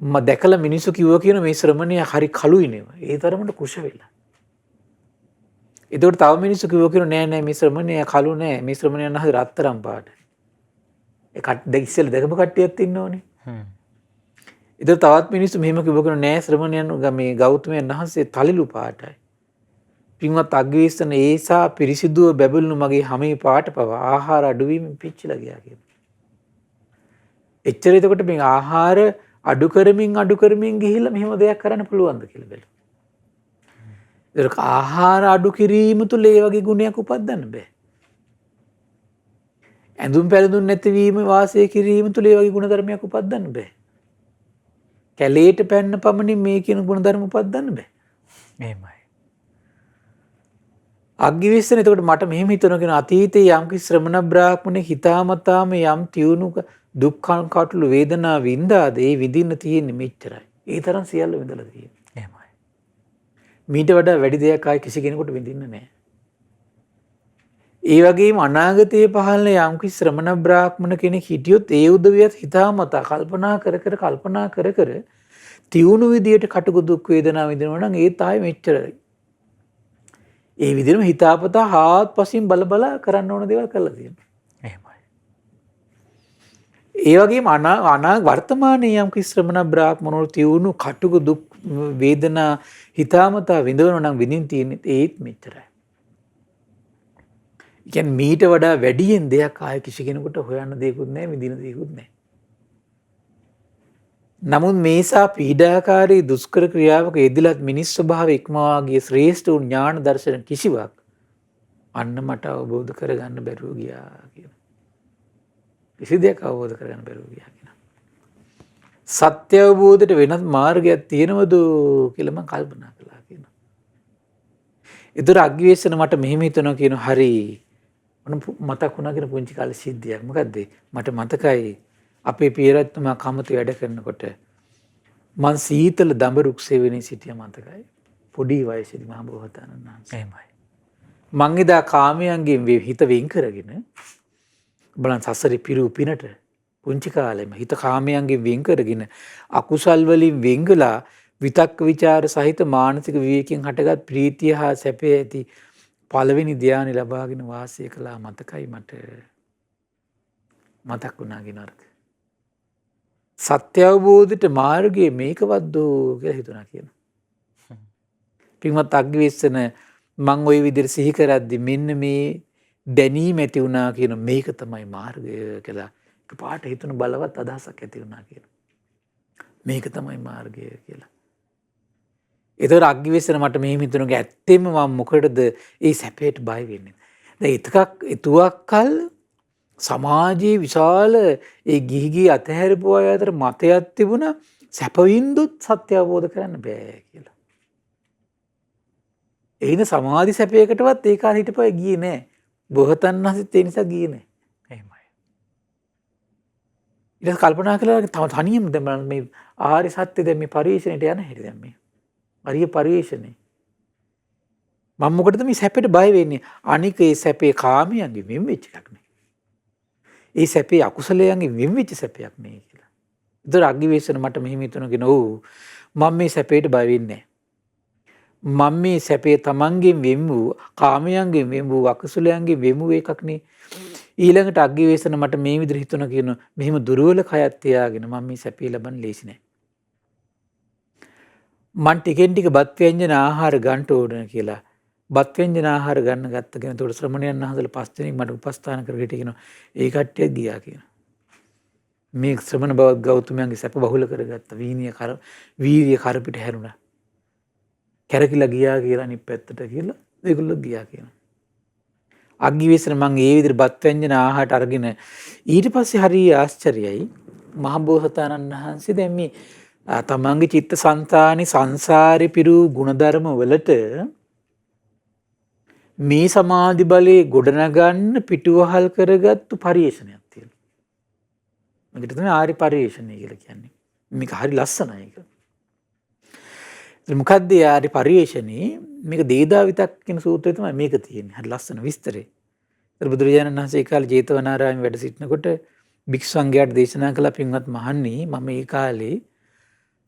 Speaker 2: මම දැකලා මිනිස්සු කිව්වා කියන මේ ශ්‍රමණයා හරි කළුයි නේ. ඒ තරමට කුෂ වෙලා. ඒකට තව මිනිස්සු කිව්වා කියන නෑ මේ ශ්‍රමණයා කළු නෑ. මේ ශ්‍රමණයා නහද රත්තරන් පාට. ඒ ඉස්සෙල්ලා දැකපු කට්ටියක් ඉන්නෝනේ. ඒකට තවත් මිනිස්සු මෙහෙම කිව්වා කියන නෑ ශ්‍රමණයන් මේ ගෞතමයන් වහන්සේ තලිලු පාටයි. පින්වත් අග්ගවිස්සන ඒසා පිරිසිදුව බැබළුණු මගේ හැමේ පාට පව ආහාර අඩුවීමෙන් පිච්චිලා ගියා කියන. එච්චර එතකොට මේ ආහාර අඩු කරමින් ගිහිල්ලා මෙහෙම දෙයක් කරන්න පුළුවන්ද කියලා බලන්න. ඒක ආහාර අඩු කිරීම තුළ ඒ වගේ ගුණයක් උපදින්න බෑ. ඇඳුම් පැළඳුම් නැතිවීම වාසය කිරීම තුළ ඒ වගේ ගුණ ධර්මයක් උපදින්න බෑ. කැලේට පැන්න පමණින් මේ කියන ගුණ ධර්ම උපදින්න බෑ.
Speaker 1: එහෙමයි.
Speaker 2: අග්ගිවිස්සන එතකොට මට මෙහෙම හිතනවා කියන අතීතයේ යම් කිසි ශ්‍රමණ බ්‍රාහ්මණේ හිතාමතාම යම් තියුණු දුක්ඛං කාටළු වේදනා වින්දාද ඒ විඳින්න තියෙන්නේ මෙච්චරයි. ඒ තරම් සියල්ල විඳලා තියෙන්නේ.
Speaker 1: එහෙමයි.
Speaker 2: මීට වඩා වැඩි දෙයක් ආයි කිසි කෙනෙකුට විඳින්න නැහැ. ඒ වගේම අනාගතයේ පහළ යම් කිසි ශ්‍රමණ බ්‍රාහ්මණ කෙනෙක් හිටියොත් ඒ උදවියත් හිතාමතා කල්පනා කර තියුණු විදියට කටුක දුක් වේදනා විඳිනවා නම් ඒ තායි මෙච්චරයි. ඒ විදිහම හිතාපතා හාත්පසින් බල කරන්න ඕන දේවල් කරලා තියෙනවා.
Speaker 1: එහෙමයි.
Speaker 2: ඒ වගේම වර්තමානයේ යම් කිසි ශ්‍රමණ බ්‍රාහ්මණවරු තියුණු කටුක දුක් වේදනා හිතාමතා විඳවනවා නම් විඳින් තියෙන්නේ ඒත් මෙච්චරයි. කියන්නේ මීට වඩා වැඩියෙන් දෙයක් ආයේ කිසි කෙනෙකුට හොයන්න දෙයක්වත් නැහැ විඳින දෙයක්වත් නැහැ. නමුත් මේසා පීඩාකාරී දුෂ්කර ක්‍රියාවක යෙදিলাත් මිනිස් ස්වභාවය ඉක්මවා ගිය ශ්‍රේෂ්ඨ ඥාන දර්ශන කිසිවක් අන්න මට අවබෝධ කරගන්න බැරුව ගියා කියන. කිසි දෙයක් අවබෝධ කරගන්න බැරුව ගියා කියන. සත්‍ය අවබෝධයට වෙනත් මාර්ගයක් තියෙනවද කියලා මම කල්පනා කළා කියන. ඒතර අග්ගිවේශන මට මෙහෙම හිතනවා කියන හරි මතක් වුණා කියන පුංචි කාලේ සිද්ධියක්. මොකද්ද? මට මතකයි අපේ පියරත්තුමා කමතු වැඩ කරනකොට මං සීතල දඹරුක් සෙවෙනේ සිටිය මතකයි. පොඩි වයසේදී මහ බෝසතාණන් වහන්සේ.
Speaker 1: එහෙමයි.
Speaker 2: මං එදා කාමයන්ගෙන් හිත වෙන් කරගෙන බලන් සසරේ පිරු පිනට පුංචි කාලෙම හිත කාමයන්ගෙන් වෙන් කරගෙන අකුසල් වලින් වෙන්ගලා විතක්ක ਵਿਚාර සහිත මානසික විවේකයෙන් හටගත් ප්‍රීතිය හා සැපේ ඇති පළවෙනි ධානය ලබාගෙන වාසය කළා මතකයි මට. මතක් වුණා කිනරක. සත්‍ය අවබෝධයට මාර්ගයේ මේකවත්ද කියලා හිතුණා කියන. පින්වත් අග්ගිවේශන මං ওই විදිහට සිහි කරද්දි මෙන්න මේ දැනීම ඇති වුණා කියන මේක තමයි මාර්ගය කියලා එකපාරට හිතුණු බලවත් අදහසක් ඇති වුණා කියන. මේක තමයි මාර්ගය කියලා. ඒතර අග්ගිවේශන මට මෙහෙම හිතුණා ඇත්තෙම මම මොකටද ඒ සැපයට බය වෙන්නේ. දැන් එතුවක් කල් සමාජයේ විශාල ඒ ගිහි අතහැරපු අය අතර මතයක් තිබුණා සැපවින්දුත් සත්‍ය අවබෝධ කරන්න බෑ කියලා. එයින සමාධි සැපයකටවත් ඒ කාලේ හිටපුවා ගියේ නෑ. බොහෝතන් වහන්සේත් ඒ නිසා ගියේ නෑ.
Speaker 1: එහෙමයි.
Speaker 2: ඊට කල්පනා කළා තනියම දැන් මේ ආර්ය සත්‍ය දැන් මේ පරිශ්‍රණයට යන හැටි දැන් මේ. අරිය පරිශ්‍රණේ. මම මොකටද මේ සැපයට බය වෙන්නේ? අනික ඒ සැපේ කාමයන්ගෙන් වෙන් වෙච්ච එකක් නේ. ඒ සැපේ අකුසලයන්ගෙන් වෙන් වෙච්ච සැපයක් නේ කියලා. ඒතර අග්ගිවේශන මට මෙහෙම හිතුණා ඔව් මම මේ සැපයට බය වෙන්නේ මම මේ සැපේ තමන්ගෙන් වෙන් වූ කාමයන්ගෙන් වෙන් වූ අකුසලයන්ගෙන් වෙන් වූ එකක් නේ. ඊළඟට අග්ගිවේශන මට මේ විදිහට හිතුණා කියන මෙහෙම දුර්වල කයක් තියාගෙන මම මේ සැපේ ලබන්න ලේසි නෑ. මං ටිකෙන් ටික බත් ව්‍යංජන ආහාර ගන්න ඕන කියලා බත් ව්‍යංජන ආහාර ගන්න ගත්ත කියන උඩ ශ්‍රමණයන් වහන්සේලා 5 දෙනෙක් මට උපස්ථාන කරගෙන කියනවා ඒ කට්ටිය ගියා කියනවා. මේ ශ්‍රමණ බවත් ගෞතමයන්ගේ සැප බහුල කරගත්ත වීර්ය කර පිට හැරුණා. කැරකිලා ගියා කියලා අනිත් පැත්තට කියලා ඒගොල්ලෝ ගියා කියනවා. අග්ගිවේසන මං ඒ විදිහට බත් ව්‍යංජන ආහාරට අරගෙන ඊට පස්සේ හරිය ආශ්චර්යයි මහබෝසතාණන් වහන්සේ දැන් මේ තමන්ගේ චිත්තසංතානි සංසාරේ පිරු ಗುಣධර්ම වලට මේ සමාධි බලයේ ගොඩනගන්න පිටුවහල් කරගත්තු පරිේශනයක් තියෙනවා. මේකට තමයි ආර්ය පරිේශනය කියලා කියන්නේ. මේක හරි ලස්සනයි ඒක. මොකක්ද ආර්ය පරිේශනේ? මේක දේදාවිතක් කියන සූත්‍රය තමයි මේක තියෙන්නේ. හරි ලස්සන විස්තරේ. බුදුරජාණන් වහන්සේ ඒ කාලේ ජේතවනාරාමයේ වැඩ සිටිනකොට භික්ෂු සංඝයාට දේශනා කළ පින්වත් මහණනි මම ඒ කාලේ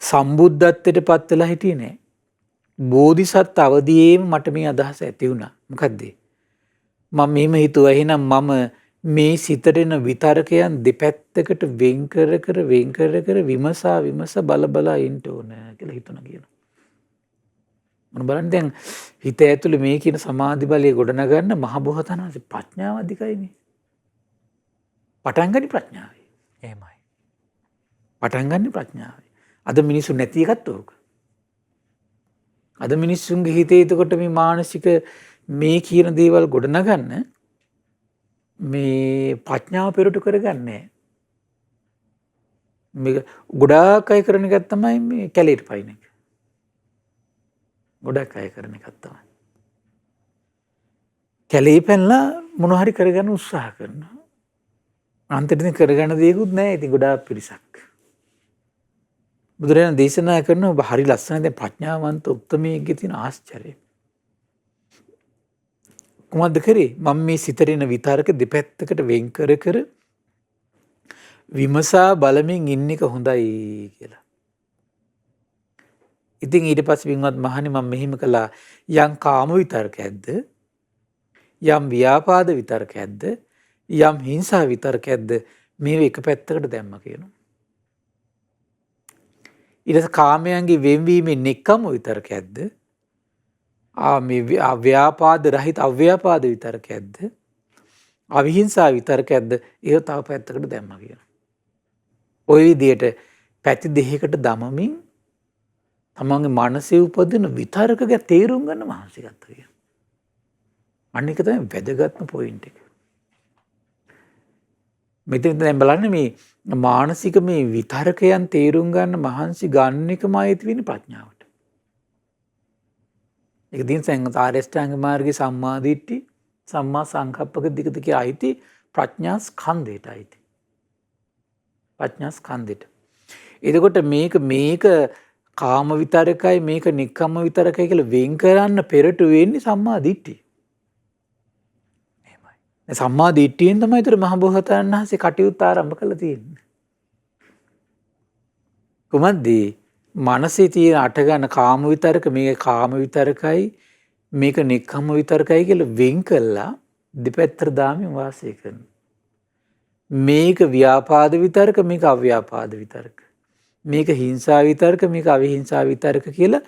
Speaker 2: සම්බුද්ධත්වයට පත් වෙලා හිටියේ නෑ. බෝධිසත් අවදීයේම මට මේ අදහස ඇති වුණා. මොකද්ද? මම මෙහෙම හිතුවා එහෙනම් මම මේ සිතට එන විතරකයන් දෙපැත්තකට වෙන් කර විමස බල ඉන්න ඕන කියලා හිතුණා කියනවා. මම බලන්න දැන් හිත ඇතුලේ මේ කියන සමාධි බලය ගොඩනගන්න මහ බෝසතාණන් වහන්සේ ප්‍රඥාව අධිකයිනේ. පටන් ගන්නේ ප්‍රඥාවයි.
Speaker 1: එහෙමයි.
Speaker 2: පටන් ගන්නේ ප්‍රඥාවයි. අද මිනිස්සු නැති එකත් ඕක. අද මිනිස්සුන්ගේ හිතේ එතකොට මේ මානසික මේ කියන දේවල් ගොඩනගන්න මේ ප්‍රඥාව පෙරටු කරගන්නේ. මේක ගොඩාක් අය කරන එක තමයි මේ කැලේට පයින් එක. ගොඩක් අය කරන එකක් තමයි. කැලේ පැනලා මොන හරි කරගන්න උත්සාහ කරනවා. අන්තිමට කරගන්න දෙයක්වත් නැහැ. ඉතින් ගොඩාක් පිරිසක්. බුදුරජාණන් දේශනා කරනවා හරි ලස්සන දැන් ප්‍රඥාවන්ත උත්තමයෙක්ගේ තියෙන ආශ්චර්යය. කොහොමද කරේ? මම මේ සිතරේන විතරක දෙපැත්තකට වෙන් කර විමසා බලමින් ඉන්න එක හොඳයි කියලා. ඉතින් ඊට පස්සේ වින්වත් මහණනි මම මෙහිම කළා යම් කාම විතරකයක්ද යම් ව්‍යාපාද විතරකයක්ද යම් හිංසා විතරකයක්ද මේව එක පැත්තකට දැම්මා කියනවා. ඊට පස්සේ කාමයන්ගේ වෙන්වීමේ නික්කම විතරකයක්ද මේ ව්‍යාපාද රහිත අව්‍යාපාද විතරකයක්ද අවිහිංසා විතරකයක්ද ඒව තව පැත්තකට දැම්මා කියනවා. ওই විදිහට පැති දෙකකට දමමින් තමන්ගේ මනසේ උපදින විතරකක තේරුම් ගන්න මහන්සි ගත්තා කියනවා. අන්න ඒක තමයි වැදගත්ම පොයින්ට් එක. මෙතන දැන් බලන්න මේ මානසික මේ විතරකයන් තේරුම් ගන්න මහන්සි ගන්න එකම ආයත වෙන්නේ ප්‍රඥාවට. ඒක දින ආර්යශ්‍රාංග මාර්ගයේ සම්මා දිට්ඨි සම්මා සංකප්පක දිගට කියලා ආйти ප්‍රඥා ස්කන්ධයට ආйти. ප්‍රඥා ස්කන්ධයට. එතකොට මේක කාම විතරකයි මේක නික්කම්ම විතරකයි කියලා වෙන් කරන්න පෙරට වෙන්නේ සම්මා දිට්ඨිය. එහෙමයි. සම්මා දිට්ඨියෙන් තමයි ඒතර මහ බෝසතාණන් වහන්සේ කටයුත්ත ආරම්භ කළා තියෙන්නේ. කොහොමද? මනසේ තියෙන අට ගන්න කාම විතරක මේක කාම විතරකයි මේක නික්කම්ම විතරකයි කියලා වෙන් කළා දෙපැත්තට දාමින් වාසය කරනවා. මේක ව්‍යාපාද විතරක මේක අව්‍යාපාද විතරක. මේක හිංසා විතරක මේක අවිහිංසා විතරක කියලා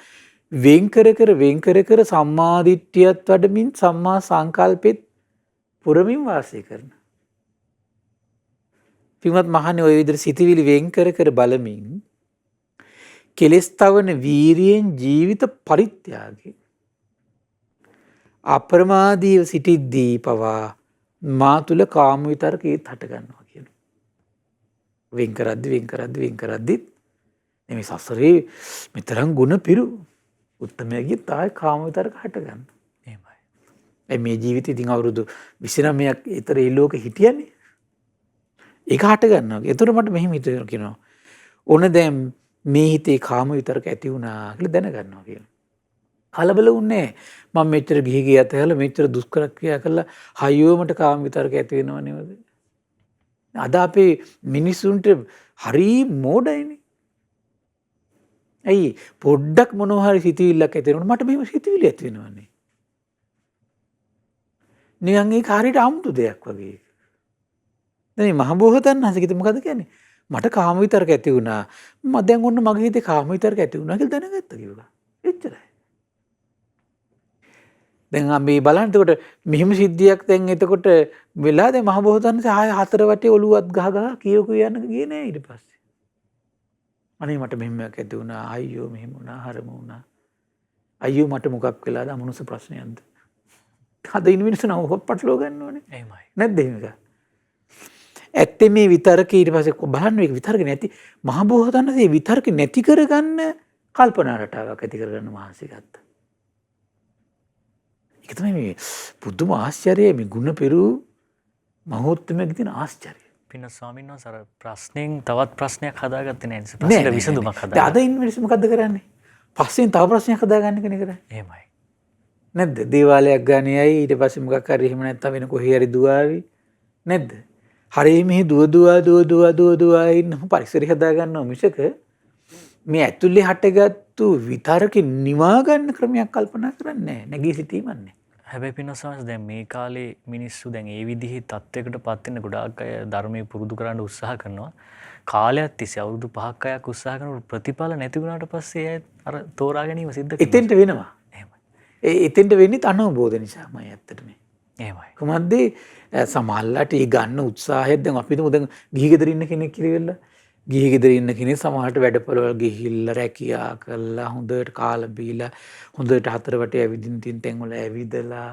Speaker 2: වෙන් කර සම්මා දිට්ඨියත් වඩමින් සම්මා සංකල්පෙත් පුරමින් වාසය කරනවා. පින්වත් මහණේ ඔය විදිහට සිතවිලි වෙන් කර බලමින් කෙලස් තවන වීරියෙන් ජීවිත පරිත්‍යාගය අප්‍රමාදීව සිටිද්දී පවා මා තුල කාම විතරකේත් හට ගන්නවා කියනවා. වෙන් කරද්දි මේ සසරේ මෙතරම් ගුණ පිරු උත්තමයෙක්ගේ තායි කාම විතරක හට ගන්න. එහෙමයි. මේ ජීවිතේ ඉතින් අවුරුදු 29ක් ඊතර ඒ ලෝකෙ හිටියනේ. ඒක හට ගන්නවා. ඒතර මට මෙහෙම හිතෙනවා කියනවා. ඕන දැන් මේ හිතේ කාම විතරක ඇති වුණා කියලා දැනගන්නවා කියනවා. කලබල වුණේ මම මෙච්චර ගිහි අතහැරලා මෙච්චර දුෂ්කර ක්‍රියා කළා හයියෝමට කාම විතරක ඇති වෙනව නේද? අද අපේ මිනිසුන්ට හරි මෝඩයිනේ. ඇයි පොඩ්ඩක් මොනවා හරි සිතුවිල්ලක් ඇති වෙනකොට මට මෙහෙම සිතුවිලි ඇති වෙනවනේ. නිකන් ඒක හරියට අමුතු දෙයක් වගේ. දැන් මහ බෝසතාණන් වහන්සේ කිව්වේ මොකද කියන්නේ? මට කාම විතරක ඇති වුණා. මම දැන් ඔන්න මගේ හිතේ කාම විතරක ඇති වුණා කියලා දැනගත්තා කිව්වා. එච්චරයි. දැන් අපි බලන්න එතකොට මෙහිම සිද්ධියක් දැන් එතකොට වෙලා දැන් මහ බෝසතාණන්සේ ආය හතර වටේ ඔළුවත් ගහ ගහ කියෝ කියන්න ගියේ නෑ ඊට පස්සේ. අනේ මට මෙහෙමයක් ඇති වුණා අයියෝ මෙහෙම වුණා හරම වුණා. අයියෝ මට මොකක් වෙලාද අමනුෂ්‍ය ප්‍රශ්නයක්ද? අද ඉන්න මිනිස්සු නම් හොප්පට්ලෝ ගන්නවනේ. එහෙමයි. නැද්ද එහෙම එක? ඇත්තේ මේ විතරක ඊට පස්සේ බලන්න මේක විතරක නැති මහ බෝසතාණන්සේ විතරක නැති කරගන්න කල්පනා රටාවක් ඇති කරගන්න මහන්සි ගත්තා. ඒක තමයි මේ පුදුම ආශ්චර්යය මේ ගුණ පෙරූ මහෝත්තමයෙක් තියෙන ආශ්චර්යය.
Speaker 1: පින්න ස්වාමීන් වහන්සේ අර ප්‍රශ්නෙන් තවත් ප්‍රශ්නයක් හදාගත්තේ නැහැ නේද? ප්‍රශ්නෙට විසඳුමක් හදාගත්තා.
Speaker 2: අද ඉන්න මිනිස්සු මොකද්ද කරන්නේ? පස්සෙන් තව ප්‍රශ්නයක් හදාගන්න කෙනෙක් කරන්නේ.
Speaker 1: එහෙමයි.
Speaker 2: නැද්ද? දේවාලයක් ගානියයි ඊට පස්සේ මොකක් හරි එහෙම නැත්නම් වෙන කොහේ හරි දුවාවි. නැද්ද? හරිය මෙහි දුව ඉන්න පරිසරය හදාගන්නවා මිසක මේ ඇතුලේ හටගත්තු විතරක නිවා ගන්න ක්‍රමයක් කල්පනා කරන්නේ නැහැ. නැගී සිටීමක් නැහැ.
Speaker 1: හැබැයි පින්නසාරස් දැන් මේ කාලේ මිනිස්සු දැන් ඒ විදිහේ තත්යකටපත් වෙන ගොඩාක් අය ධර්මයේ පුරුදු කරන්න උත්සාහ කරනවා. කාලයක් තිස්සේ අවුරුදු 5ක් 6ක් උත්සාහ කරනකොට ප්‍රතිඵල නැති වුණාට පස්සේ අය අර තෝරා ගැනීම සිද්ධ කරනවා.
Speaker 2: එතෙන්ට වෙනවා.
Speaker 1: එහෙමයි.
Speaker 2: එතෙන්ට වෙන්නේ අනවබෝධ නිසාමයි ඇත්තටම.
Speaker 1: එහෙමයි.
Speaker 2: කොහොමද සමහරලාට ඒ ගන්න උත්සාහය දැන් අපි හිතමු දැන් ගිහි ගෙදර ඉන්න කෙනෙක් කියලා ගිහි ගෙදර ඉන්න කෙනෙක් සමහරට වැඩපොළවල් ගිහිල්ලා රැකියා කරලා හොඳට කාලා බීලා හොඳට හතර වටේ ඇවිදින්න තියෙන තැන් වල ඇවිදලා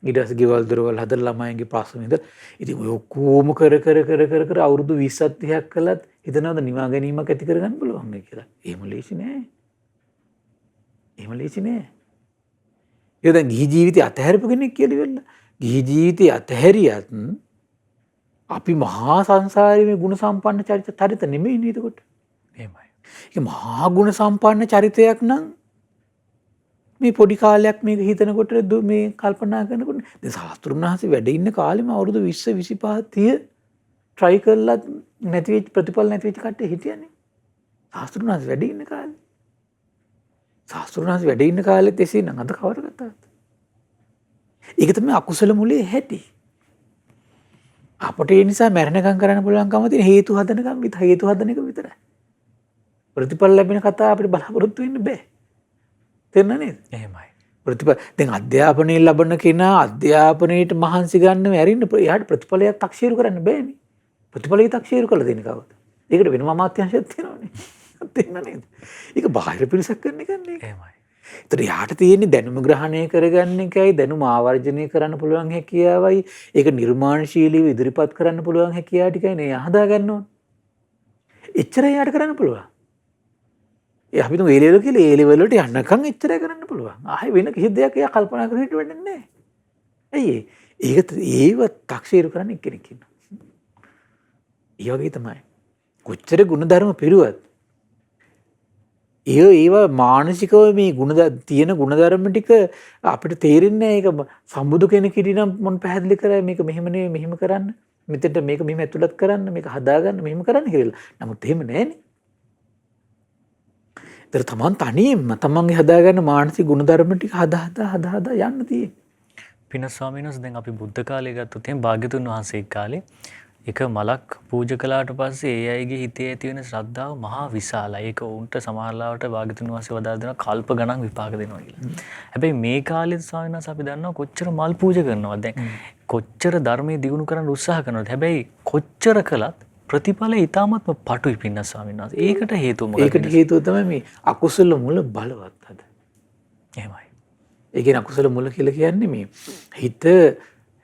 Speaker 2: ඊට පස්සේ ගෙවල් දොරවල් හදලා ළමයින්ගේ ප්‍රශ්න ඉඳලා ඉතින් ඔය ඔක්කොම කර අවුරුදු 20ක් 30ක් කළත් හිතනවාද නිවා ගැනීමක් ඇති කරගන්න පුළුවන් කියලා. එහෙම ලේසි නෑ. එහෙම ලේසි නෑ. ඒ දැන් ගිහි ජීවිතය අතහැරපු කෙනෙක් කියලා ඉවරලා ගිහි ජීවිතය අතහැරියත් අපි මහා සංසාරයේ මේ ගුණ සම්පන්න චරිත නෙමෙයි නේද කොට.
Speaker 1: එහෙමයි.
Speaker 2: ඒක මහා ගුණ සම්පන්න චරිතයක් නම් මේ පොඩි කාලයක් මේක හිතනකොට මේ කල්පනා කරනකොට දැන් ශාස්ත්‍රුන් වහන්සේ වැඩ ඉන්න කාලෙම අවුරුදු 20 25 30 try කරලා නැති වෙච්ච ප්‍රතිඵල නැති වෙච්ච කට්ටිය හිටියනේ. ශාස්ත්‍රුන් වහන්සේ වැඩ ඉන්න කාලේ. ශාස්ත්‍රුන් වහන්සේ වැඩ ඉන්න කාලෙත් එසේ නම් අද කවර කතාවද? ඒක තමයි අකුසල මුලේ හැටි. අපට ඒ නිසා මැරෙනකම් කරන්න පුළුවන්කම තියෙන හේතු හදන එක විතරයි. ප්‍රතිඵල ලැබෙන කතාව අපිට බලාපොරොත්තු වෙන්න බෑ. තේරෙනව නේද?
Speaker 1: එහෙමයි.
Speaker 2: ප්‍රතිඵල දැන් අධ්‍යාපනය ලබන කෙනා අධ්‍යාපනයේට මහන්සි ගන්න ඇරින්න එයාට ප්‍රතිඵලයක් තක්සේරු කරන්න බෑනේ. ප්‍රතිඵලය තක්සේරු කළ දෙන කවුද? ඒකට වෙනම අමාත්‍යාංශයක් තියෙනවනේ. තේරෙනව නේද? ඒක බාහිර පිරිසක් කරන එක නේ.
Speaker 1: එහෙමයි.
Speaker 2: ඒතර යාට තියෙන්නේ දැනුම ග්‍රහණය කරගන්න එකයි දැනුම ආවර්ජනය කරන්න පුළුවන් හැකියාවයි ඒක නිර්මාණශීලීව ඉදිරිපත් කරන්න පුළුවන් හැකියාව ටිකයි නේ හදා ගන්න ඕන. එච්චරයි යාට කරන්න පුළුවන්. ඒ අපි තුන් ඒ ලෙවල් කියලා ඒ ලෙවල් වලට යන්නකම් එච්චරයි කරන්න පුළුවන්. ආයෙ වෙන කිසි දෙයක් එයා කල්පනා කරලා හිට වෙන්නේ නැහැ. ඇයි ඒව තක්සේරු කරන්න කෙනෙක් ඉන්නවා. ඒ වගේ තමයි. කොච්චර ගුණධර්ම පිරුවත් ඒවා මානසිකව මේ තියෙන ගුණධර්ම ටික අපිට තේරෙන්නේ ඒක සම්බුදු කෙනෙක් හිටිනම් මොන් පැහැදිලි කරයි මේක මෙහෙම නෙවෙයි මෙහෙම කරන්න මෙතෙන්ට මේක මෙහෙම ඇතුළත් කරන්න මේක හදාගන්න මෙහෙම කරන්න කියලා. නමුත් එහෙම නැහැනේ. ඒතර තමන් තනියම තමන්ගේ හදාගන්න මානසික ගුණධර්ම ටික හදා යන්න තියෙන්නේ.
Speaker 1: පින ස්වාමීන් වහන්සේ දැන් අපි බුද්ධ කාලේ ගත්තොත් එහෙනම් භාග්‍යතුන් වහන්සේ කාලේ එක මලක් පූජා කළාට පස්සේ ඒ අයගේ හිතේ ඇති වෙන ශ්‍රද්ධාව මහා විශාලයි. ඒක උන්ට සමහරලාවට භාග්‍යතුන් වහන්සේ වදාළ දෙනවා කල්ප ගණන් විපාක දෙනවා කියලා. හැබැයි මේ කාලේ ස්වාමීන් වහන්සේ අපි දන්නවා කොච්චර මල් පූජා කරනවද දැන් කොච්චර ධර්මයේ දියුණු කරන්න උත්සාහ කරනවද. හැබැයි කොච්චර කළත් ප්‍රතිඵලය ඊටාත්ම පටුයි පින්න ස්වාමීන් වහන්සේ. ඒකට හේතුව මොකක්ද?
Speaker 2: ඒකට හේතුව තමයි මේ අකුසල මුල බලවත් අද.
Speaker 1: එහෙමයි.
Speaker 2: ඒ කියන්නේ අකුසල මුල කියලා කියන්නේ මේ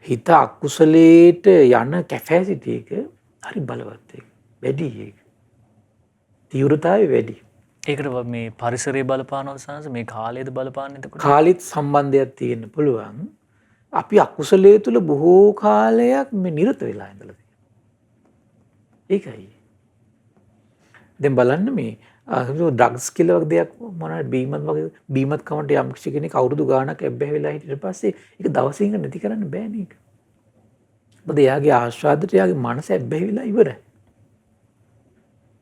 Speaker 2: හිත අකුසලයට යන කැපැසිටි එක හරි බලවත් එක. වැඩි ඒක. තීව්‍රතාවය වැඩි.
Speaker 1: ඒකට මේ පරිසරයේ බලපානවද සංස මේ කාලයේද බලපාන්නේ එතකොට?
Speaker 2: කාලෙත් සම්බන්ධයක් තියෙන්න පුළුවන්. අපි අකුසලයේ තුල බොහෝ කාලයක් මේ නිරත වෙලා ඉඳලා තියෙනවා. ඒකයි. දැන් බලන්න මේ ඩ්‍රග්ස් කියලා වගේ දෙයක් මොනවද බීමත් කමට යම් කෙනෙක් අවුරුදු ගාණක් ඇබ්බැහි වෙලා හිටියට පස්සේ ඒක දවසින් නැති කරන්න බෑනේ ඒක. මොකද එයාගේ ආශ්‍රාදයට එයාගේ මනස ඇබ්බැහි වෙලා ඉවරයි.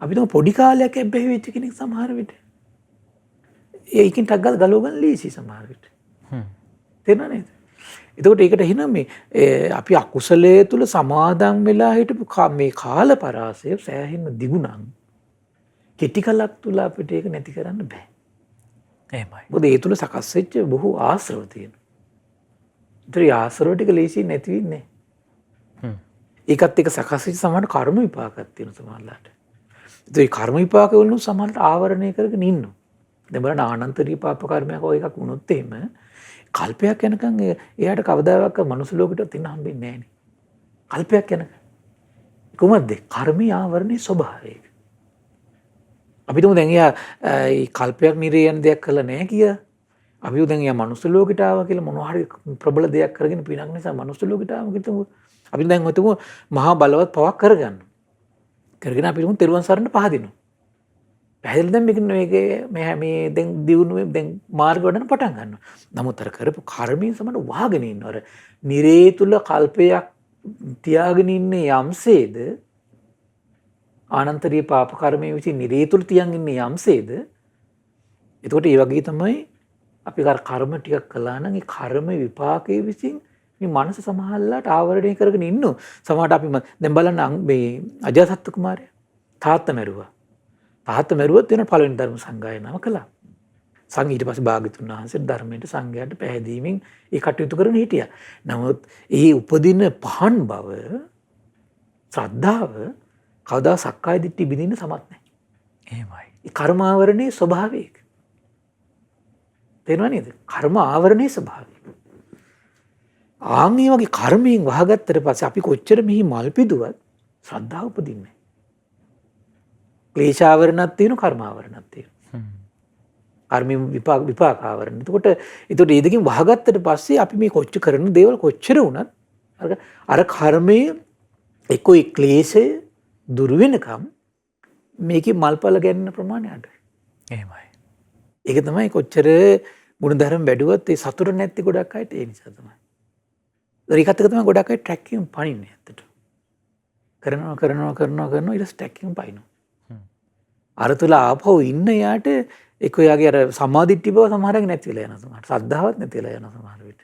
Speaker 2: අපි තුම පොඩි කාලයක් ඇබ්බැහි වෙච්ච කෙනෙක් සමහර විට ඒකින් ටක් ගාලා ගලව ගන්න ලීසි සමහර විට. තේරෙනව නේද? එතකොට ඒකට එහෙනම් මේ අපි අකුසලයේ තුල සමාදන් වෙලා හිටපු මේ කාල පරාසය සෑහෙන දිගුණම් කෙටි කලක් තුල අපිට ඒක නැති කරන්න බෑ.
Speaker 1: එහෙමයි.
Speaker 2: මොකද ඒ තුල සකස් වෙච්ච බොහෝ ආශ්‍රව තියෙනවා. ඒතර ආශ්‍රව ටික ලේසි නැති වෙන්නේ. ඒකත් එක්ක සකස් වෙච්ච සමහර කර්ම විපාකයක් තියෙන සමහරලාට. ඒතර ඒ කර්ම විපාක වලින් සමහරට ආවරණය කරගෙන ඉන්නවා. දැන් බලන්න ආනන්තරීය පාප කර්මයක් ඔය එකක් වුණොත් එහෙම කල්පයක් යනකම් එයාට කවදාවත් මනුස්ස ලෝකෙට තින්න හම්බෙන්නේ නැහැ නේ. කල්පයක් යනකම්. කොහොමද? කර්මී ආවරණයේ ස්වභාවය. අපි තුමු දැන් එයා කල්පයක් නිරේ යන දෙයක් කළා නැහැ කිය. අපි දැන් එයා මනුස්ස ලෝකෙට ආවා කියලා මොනවා හරි ප්‍රබල දෙයක් කරගෙන පිනක් නිසා මනුස්ස ලෝකෙට ආවා කියලා අපි දැන් හිතමු මහා බලවත් පවක් කරගන්න. කරගෙන අපි තුමු තෙරුවන් සරණ පහදිනවා. පැහැදිලි දැන් මේක මේ දැන් දියුණුවේ දැන් මාර්ග වඩන පටන් ගන්නවා. නමුත් අර කරපු කර්මයෙන් සමහර වහගෙන ඉන්නවා. අර නිරේ තුල කල්පයක් තියාගෙන ඉන්නේ යම්සේද ආනන්තරීය පාප කර්මයේ විසින් නිරේ තුල තියන් ඉන්නේ යම්සේද එතකොට ඒ වගේ තමයි අපි කර්ම ටිකක් කළා නම් ඒ කර්ම විපාකයේ විසින් මේ මනස සමහරලාට ආවරණය කරගෙන ඉන්නු. සමහරට අපි දැන් බලන්න මේ අජාසත් කුමාරයා තාත්තා මැරුවා. තාත්තා මැරුවත් වෙන පළවෙනි ධර්ම සංගායනාව කළා. ඊට පස්සේ භාග්‍යතුන් වහන්සේ ධර්මයට සංඝයාට පැහැදීමෙන් ඒ කටයුතු කරන හිටියා. නමුත් ඒ උපදින පහන් බව ශ්‍රද්ධාව කවදා සක්කාය දිට්ඨි බිඳින්න සමත් නැහැ.
Speaker 1: එහෙමයි.
Speaker 2: ඒ කර්ම ආවරණයේ ස්වභාවය. තේරුණා නේද? කර්ම ආවරණයේ ස්වභාවය. ආන්ගේ වගේ කර්මයෙන් වහගත්තට පස්සේ අපි කොච්චර මෙහි මල් පිදුවත් ශ්‍රද්ධාව උපදින්නේ නැහැ. ක්ලේශ ආවරණක් තියෙනවා කර්ම ආවරණක් තියෙනවා. කර්මයෙන් විපාක ආවරණ. එතකොට ඒ දෙකෙන් වහගත්තට පස්සේ අපි මේ කොච්චර කරන දේවල් කොච්චර වුණත් අර කර්මයේ එක්කෝ ක්ලේශය දුරු වෙනකම් මේකේ මල්පල ගැන්න ප්‍රමාණය අඩුයි.
Speaker 1: එහෙමයි.
Speaker 2: ඒක තමයි කොච්චර ගුණධර්ම වැඩුවත් ඒ සතුට නැති ගොඩක් අයට ඒ නිසා තමයි. ඒකත් එක තමයි ගොඩක් අය ට්‍රැක් එකෙන් පනින්නේ ඇත්තට. කරනවා ඊට ට්‍රැක් එකෙන් පනිනවා. අර තුල ආපහු ඉන්න යාට ඒක යාගේ අර සමාධිට්ඨි බව සමහරක් නැති වෙලා යනවා සමහර. ශ්‍රද්ධාවත් නැති වෙලා යනවා සමහර විට.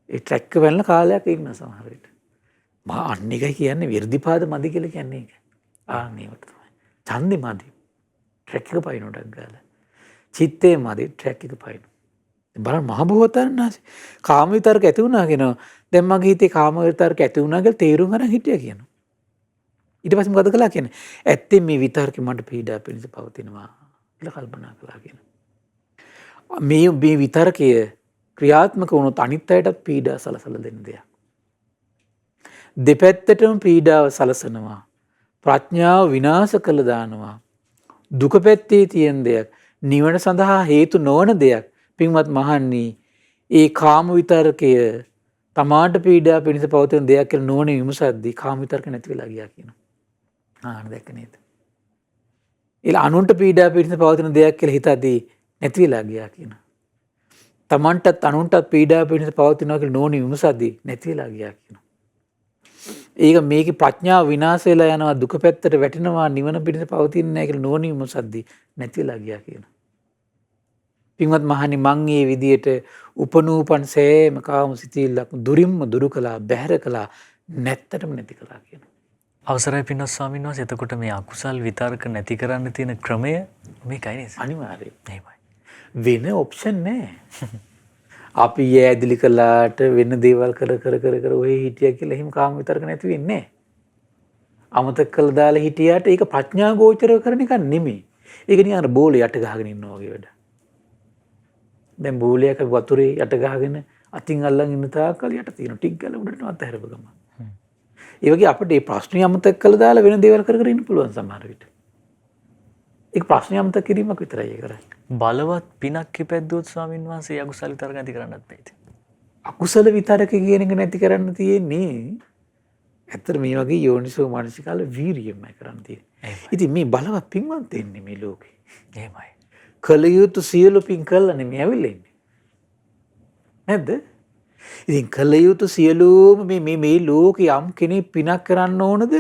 Speaker 2: ඒ ට්‍රැක් එක වෙන්න කාලයක් ඉන්න සමහර විට. මා අන්න එකයි කියන්නේ විර්ධිපාද මදි කියලා කියන්නේ ඒක. ඒවට තමයි. ඡන්දෙ මදි. ට්‍රැක් එක පයින්නටක් ගාලා. චිත්තේ මදි ට්‍රැක් එක පයින්න. බලන්න මහ බෝසතාණන් වහන්සේ කාම විතරක ඇති වුණා කියනවා. දැන් මගේ හිතේ කාම විතරක ඇති වුණා කියලා තේරුම් අරන් හිටියා කියනවා. ඊට පස්සේ මොකද කළා කියන්නේ? ඇත්තෙන් මේ විතරකේ මට පීඩා පිණිස පවතිනවා කියලා කල්පනා කළා කියනවා. මේ විතරකය ක්‍රියාත්මක වුණොත් අනිත් අයටත් පීඩා සලසලා දෙන්න දෙයක්. දෙපැත්තටම පීඩාව සලසනවා. ප්‍රඥාව විනාශ කළ දානවා. දුක පැත්තේ තියෙන දෙයක් නිවන සඳහා හේතු නොවන දෙයක් පින්වත් මහන්නි ඒ කාම විතරකය තමාට පීඩා පිණිස පවතින දෙයක් කියලා නොවන විමසද්දී කාම විතරක නැති වෙලා ගියා කියනවා. දැක්ක නේද? අනුන්ට පීඩා පිණිස පවතින දෙයක් කියලා හිතද්දී නැති වෙලා ගියා කියනවා. තමන්ටත් අනුන්ටත් පීඩා පිණිස පවතිනවා කියලා නොවන විමසද්දී නැති වෙලා ගියා කියනවා. ඒක මේකේ ප්‍රඥාව විනාශ වෙලා යනවා දුක පැත්තට වැටෙනවා නිවන පිණිස පවතින්නේ නැහැ කියලා නොවන විමසද්දී නැති වෙලා ගියා කියනවා. පින්වත් මහණනි මං මේ විදියට උපනූපන් සෑම කාම සිතිල්ලක් දුරින්ම දුරු කළා බැහැර කළා නැත්තටම නැති කළා කියනවා.
Speaker 1: අවසරයි පින්වත් ස්වාමීන් වහන්සේ. එතකොට මේ අකුසල් විතරක නැති කරන්න තියෙන ක්‍රමය මේකයි නේද?
Speaker 2: අනිවාර්යයෙන්.
Speaker 1: එහෙමයි.
Speaker 2: වෙන ඔප්ෂන් නැහැ. අපි ඇදිලි කළාට වෙන දේවල් කර ඔය හිටියා කියලා එහෙම කාම විතරක නැති වෙන්නේ නැහැ. අමතක කළා දාලා හිටියාට ඒක ප්‍රඥා ගෝචර කරන එක නෙමෙයි. ඒක නිකන් අර බෝලේ යට ගහගෙන ඉන්නවා වගේ වැඩ. දැන් බෝලයක වතුරේ යට ගහගෙන අතින් අල්ලන් ඉන්න තාක්කල් යට තියෙන ටික් ගාලා උඩට අතහැරපු ගම. ඒ වගේ අපිට මේ ප්‍රශ්නේ අමතක කළා දාලා වෙන දේවල් කර ඉන්න පුළුවන් සමහර විට. ඒක ප්‍රශ්නේ අමතක කිරීමක් විතරයි ඒ කරන්නේ.
Speaker 1: බලවත් පිනක් ඉපැද්දුවොත් ස්වාමීන් වහන්සේ අකුසල විතරක නැති කරන්නත් බැයිද?
Speaker 2: අකුසල විතරක කියන එක නැති කරන්න තියෙන්නේ ඇත්තට මේ වගේ යෝනිසෝ මානසිකාල වීරියමයි කරන්න තියෙන්නේ. ඉතින් මේ බලවත් පින්වත් දෙන්නේ මේ ලෝකේ.
Speaker 1: එහෙමයි.
Speaker 2: කල යුතු සියලු පින් කළා නෙමෙයි ඇවිල්ලා ඉන්නේ. නැද්ද? ඉතින් කල යුතු සියලුම මේ ලෝකේ යම් කෙනෙක් පිනක් කරන්න ඕනද?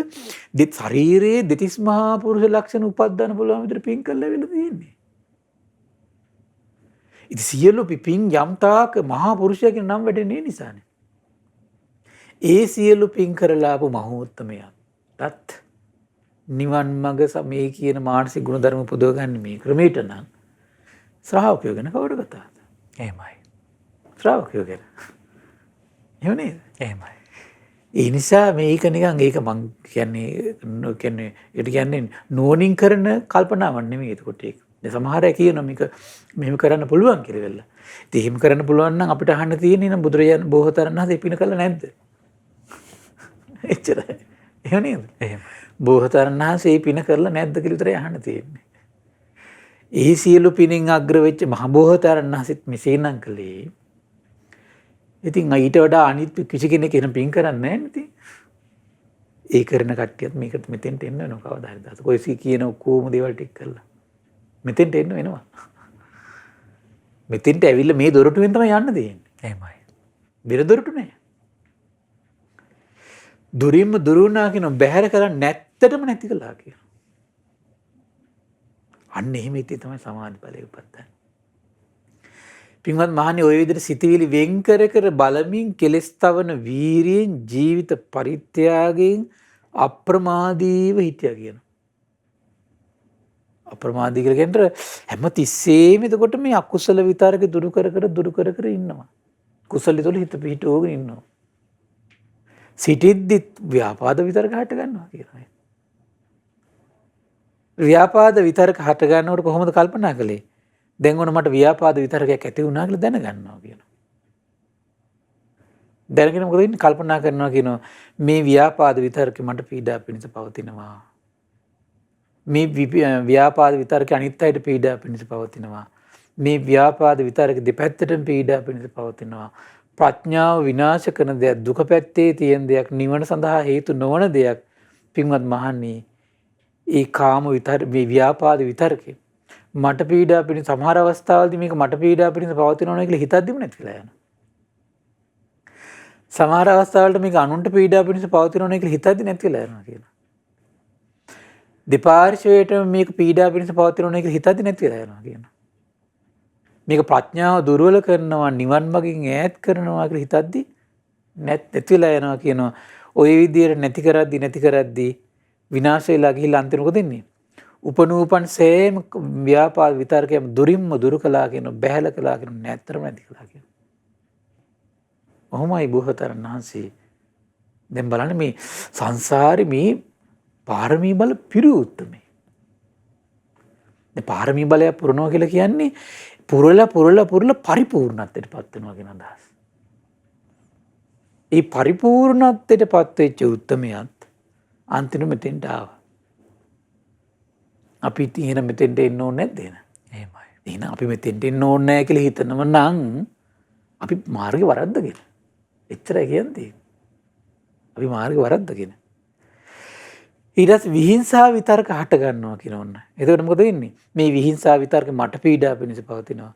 Speaker 2: ශරීරයේ දෙතිස් මහා පුරුෂ ලක්ෂණ උපද්දන්න පුළුවන් විදිහට පින් කළා ඇවිල්ලා තියෙන්නේ. ඉතින් සියලු පින් යම් තාක මහා පුරුෂයාගේ නම් වැඩෙන්නේ නිසානේ. ඒ සියලු පින් කරලා ආපු මහෝත්තමයාත් නිවන් මඟ මේ කියන මානසික ගුණ ධර්ම පුදව ගන්න මේ ක්‍රමයට නම් ශ්‍රාවකයෝ ගැන කවුද කතාද?
Speaker 1: එහෙමයි.
Speaker 2: ශ්‍රාවකයෝ ගැන. එහෙම නේද?
Speaker 1: එහෙමයි.
Speaker 2: ඒ නිසා මේක නිකන් ඒක මං කියන්නේ ඒකට කියන්නේ නුවණින් කරන කල්පනාවක් නෙමෙයි එතකොට ඒක. දැන් සමහර අය කියනවා මේක මෙහෙම කරන්න පුළුවන් කියලා වෙලා. ඉතින් එහෙම කරන්න පුළුවන් නම් අපිට අහන්න තියෙන්නේ නම් බුදුරජාණන් බෝසතාණන් වහන්සේ පින කළා නැද්ද? එච්චරයි. එහෙම නේද?
Speaker 1: එහෙමයි.
Speaker 2: බෝසතාණන් වහන්සේ මේ පින කරලා නැද්ද කියලා විතරයි අහන්න තියෙන්නේ. ඒ සියලු පිනින් අග්‍ර වෙච්ච මහ බෝසතාණන් වහන්සේත් මෙසේනම් කළේ. ඉතින් ඊට වඩා අනිත් කිසි කෙනෙක් එහෙම පින් කරන්නේ නැහැ නේ. ඒ කරන කට්ටියත් මේකට මෙතෙන්ට එන්න වෙනවා කවදා හරි දාස. කොයිසි කියන ඔක්කොම දේවල් ටික කරලා. මෙතෙන්ට එන්න වෙනවා. මෙතෙන්ට ඇවිල්ලා මේ දොරටුවෙන් තමයි යන්න දෙන්නේ.
Speaker 1: එහෙමයි.
Speaker 2: බෙර දොරටු නෑ. දුරින්ම දුරුණා කියන බැහැර කරන්නේ නැත්තටම නැති කළා කියන. අන්න එහෙම ඉතින් තමයි සමාධි ඵලයේ උපත්තන්නේ. පින්වත් මහණනි ඔය විදිහට සිතවිලි වෙන් කර කර බලමින් කෙලස් තවන වීරියෙන් ජීවිත පරිත්‍යාගයෙන් අප්‍රමාදීව හිටියා කියනවා. අප්‍රමාදී කියලා කියන්නේ හැම තිස්සෙම එතකොට මේ අකුසල විතරක දුරු කර ඉන්නවා. කුසල තුළ හිත පිහිටවගෙන ඉන්නවා. සිටිද්දි ව්‍යාපාද විතරක හට ගන්නවා කියනවා. ව්‍යාපාද විතරක හට ගන්නකොට කොහොමද කල්පනා කළේ? දැන් ඔන්න මට ව්‍යාපාද විතරකයක් ඇති වුණා කියලා දැනගන්නවා කියනවා. දැනගෙන මොකද වෙන්නේ? කල්පනා කරනවා කියනවා මේ ව්‍යාපාද විතරක මට පීඩා පිණිස පවතිනවා. මේ ව්‍යාපාද විතරක අනිත් අයට පීඩා පිණිස පවතිනවා. මේ ව්‍යාපාද විතරක දෙපැත්තටම පීඩා පිණිස පවතිනවා. ප්‍රඥාව විනාශ කරන දෙයක්, දුක පැත්තේ තියෙන දෙයක්, නිවන සඳහා හේතු නොවන දෙයක්. පින්වත් මහණනි, ඒ කාම විතර මේ ව්‍යාපාද විතරකේ මට පීඩා පිණිස සමහර අවස්ථාවලදී මේක මට පීඩා පිණිස පවතිනවා කියලා හිතද්දිම නැතිලා යනවා. සමහර අවස්ථාවලට මේක අනුන්ට පීඩා පිණිස පවතිනවා කියලා හිතද්දි නැතිලා යනවා කියලා. දෙපාර්ශ්වයට මේක පීඩා පිණිස පවතිනවා කියලා හිතද්දි නැතිලා යනවා කියනවා. මේක ප්‍රඥාව දුර්වල කරනවා, නිවන් මගින් ඈත් කරනවා කියලා හිතද්දි නැතිලා යනවා කියනවා. ওই විදියට නැති කරද්දි විනාශ වෙලා ගිහිල්ලා අන්තිම මොකද වෙන්නේ? උපනූපන් සෑම ව්‍යාපාද විතරකයම දුරින්ම දුරු කළා කියන බැහැල කළා කියන නැත්තරම නැති කළා කියන. ඔහොමයි බෝසතාණන් වහන්සේ. දැන් බලන්න මේ සංසාරේ මේ පාරමී බල පිරු උත්තමයි. මේ පාරමී බලය පුරනවා කියලා කියන්නේ පුරලා පරිපූර්ණත්වයට පත් වෙනවා කියන අදහස. ඒ පරිපූර්ණත්වයට පත් වෙච්ච උත්තමයන්ත් අන්තිම මෙතෙන්ට ආවා. අපි ඉතින් මෙතෙන්ට එන්න ඕනේ නැද්ද එහෙනම්?
Speaker 1: එහෙමයි.
Speaker 2: එහෙනම් අපි මෙතෙන්ට එන්න ඕනේ නැහැ කියලා හිතනව නම් අපි මාර්ගේ වරද්දගෙන. එච්චරයි කියන්නේ. අපි මාර්ගේ වරද්දගෙන. ඊට විහිංසාව විතරක හට ගන්නවා කියන ඕන. එතකොට මොකද වෙන්නේ? මේ විහිංසාව විතරක මට පීඩා පිණිස පවතිනවා.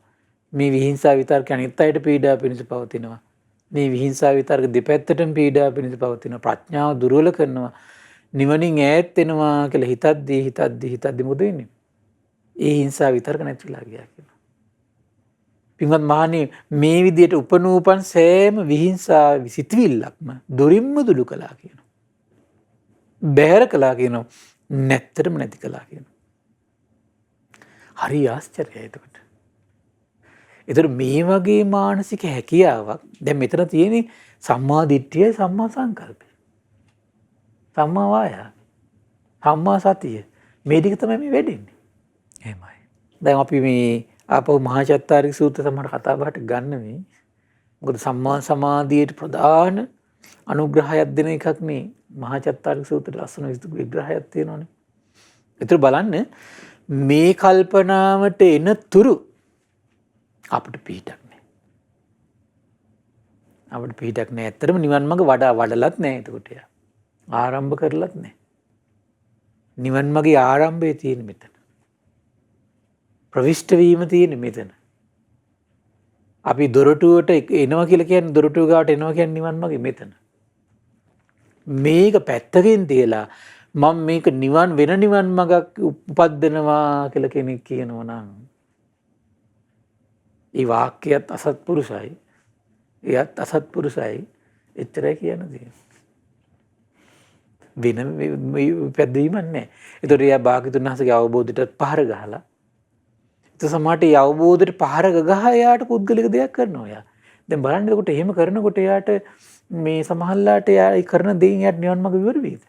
Speaker 2: මේ විහිංසාව විතරක අනිත් අයට පීඩා පිණිස පවතිනවා. මේ විහිංසාව විතරක දෙපැත්තටම පීඩා පිණිස පවතිනවා. ප්‍රඥාව දුර්වල කරනවා. නිවනින් ඈත් වෙනවා කියලා හිතද්දි මොකද වෙන්නේ? ඒ හිංසාව විතරක නැතිලා ගියා කියනවා. පින්වත් මහණනි, මේ විදියට උපනූපන් සෑම විහිංසා සිතවිල්ලක්ම දුරින්ම දුරු කළා කියනවා. බැහැර කළා කියනවා. නැත්තරම නැති කළා කියනවා. හරි ආශ්චර්යයි එතකොට. ඒතර මේ වගේ මානසික හැකියාවක් දැන් මෙතන තියෙන්නේ සම්මා දිට්ඨියයි සම්මා සංකල්පය. සම්මා වායාම. සම්මා සතිය. මේ ටික තමයි මේ වෙඩෙන්නේ.
Speaker 1: එහෙමයි.
Speaker 2: දැන් අපි මේ ආපහු මහා චත්තාරික සූත්‍ර සමහර කතා බහට ගන්න මේ. මොකද සම්මා සමාධියට ප්‍රධාන අනුග්‍රහයක් දෙන එකක් මේ මහා චත්තාරික සූත්‍රයේ ලස්සන විග්‍රහයක් තියෙනවානේ. ඒතර බලන්න මේ කල්පනාවට එන තුරු අපිට පිටක් නෑ. අපිට පිටක් නෑ. ඇත්තටම නිවන් මඟ වඩලත් නෑ එතකොට යා. ආරම්භ කරලත් නෑ. නිවන් මගේ ආරම්භය තියෙන මෙතන. ප්‍රවිෂ්ඨ වීම තියෙන මෙතන. අපි දොරටුවට එනවා කියලා කියන්නේ දොරටුව ගාවට එනවා කියන්නේ නිවන් මගේ මෙතන. මේක පැත්තකින් තියලා මම මේක නිවන් මගක් උපද්දනවා කියලා කෙනෙක් කියනවා නම් ඒ වාක්‍යයත් අසත්පුරුසයි. එයත් අසත්පුරුසයි. එච්චරයි කියන්න තියෙන්නේ. වෙන පැද්දීමක් නැහැ. ඒතකොට එයා භාග්‍යවතුන් වහන්සේගේ අවබෝධයට පහර ගහලා ඒත් සමහරට ඒ අවබෝධයට පහර ගහ එයාට පුද්ගලික දෙයක් කරනවා එයා. දැන් බලන්න එතකොට එහෙම කරනකොට එයාට මේ සමහරලාට යා කරන දේෙන් යට නිවන් මඟ විවර වේද?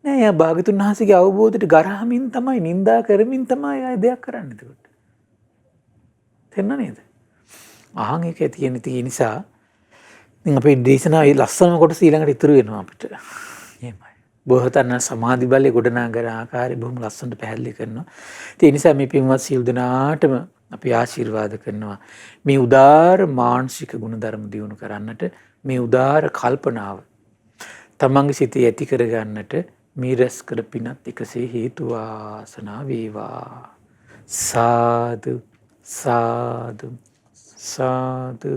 Speaker 2: නෑ, යා භාග්‍යතුන් වහන්සේගේ අවබෝධයට ගරහමින් තමයි, නිඳා කරමින් තමයි ආය දෙයක් කරන්නේ එතකොට. තේරෙනව නේද? ආන් ඒක තියෙන නිසා ඉතින් අපේ දේශනාවේ ලස්සනම කොටස ඊළඟට ඉතුරු වෙනවා අපිට.
Speaker 1: එහෙමයි.
Speaker 2: බොහෝතන සමාධි බලය ගොඩනගන ආකාරය බොහොම ලස්සනට පැහැදිලි කරනවා. ඒ නිසා මේ පින්වත් සියලු දෙනාටම අපි ආශිර්වාද කරනවා මේ උදාර මානසික ගුණධර්ම දියුණු කරන්නට, මේ උදාර කල්පනාව තමන්ගේ සිතේ ඇති කරගන්නට මේ රැස් කළ පිනත් එකසේ හේතු වාසනා වේවා. සාදු සාදු සාදු.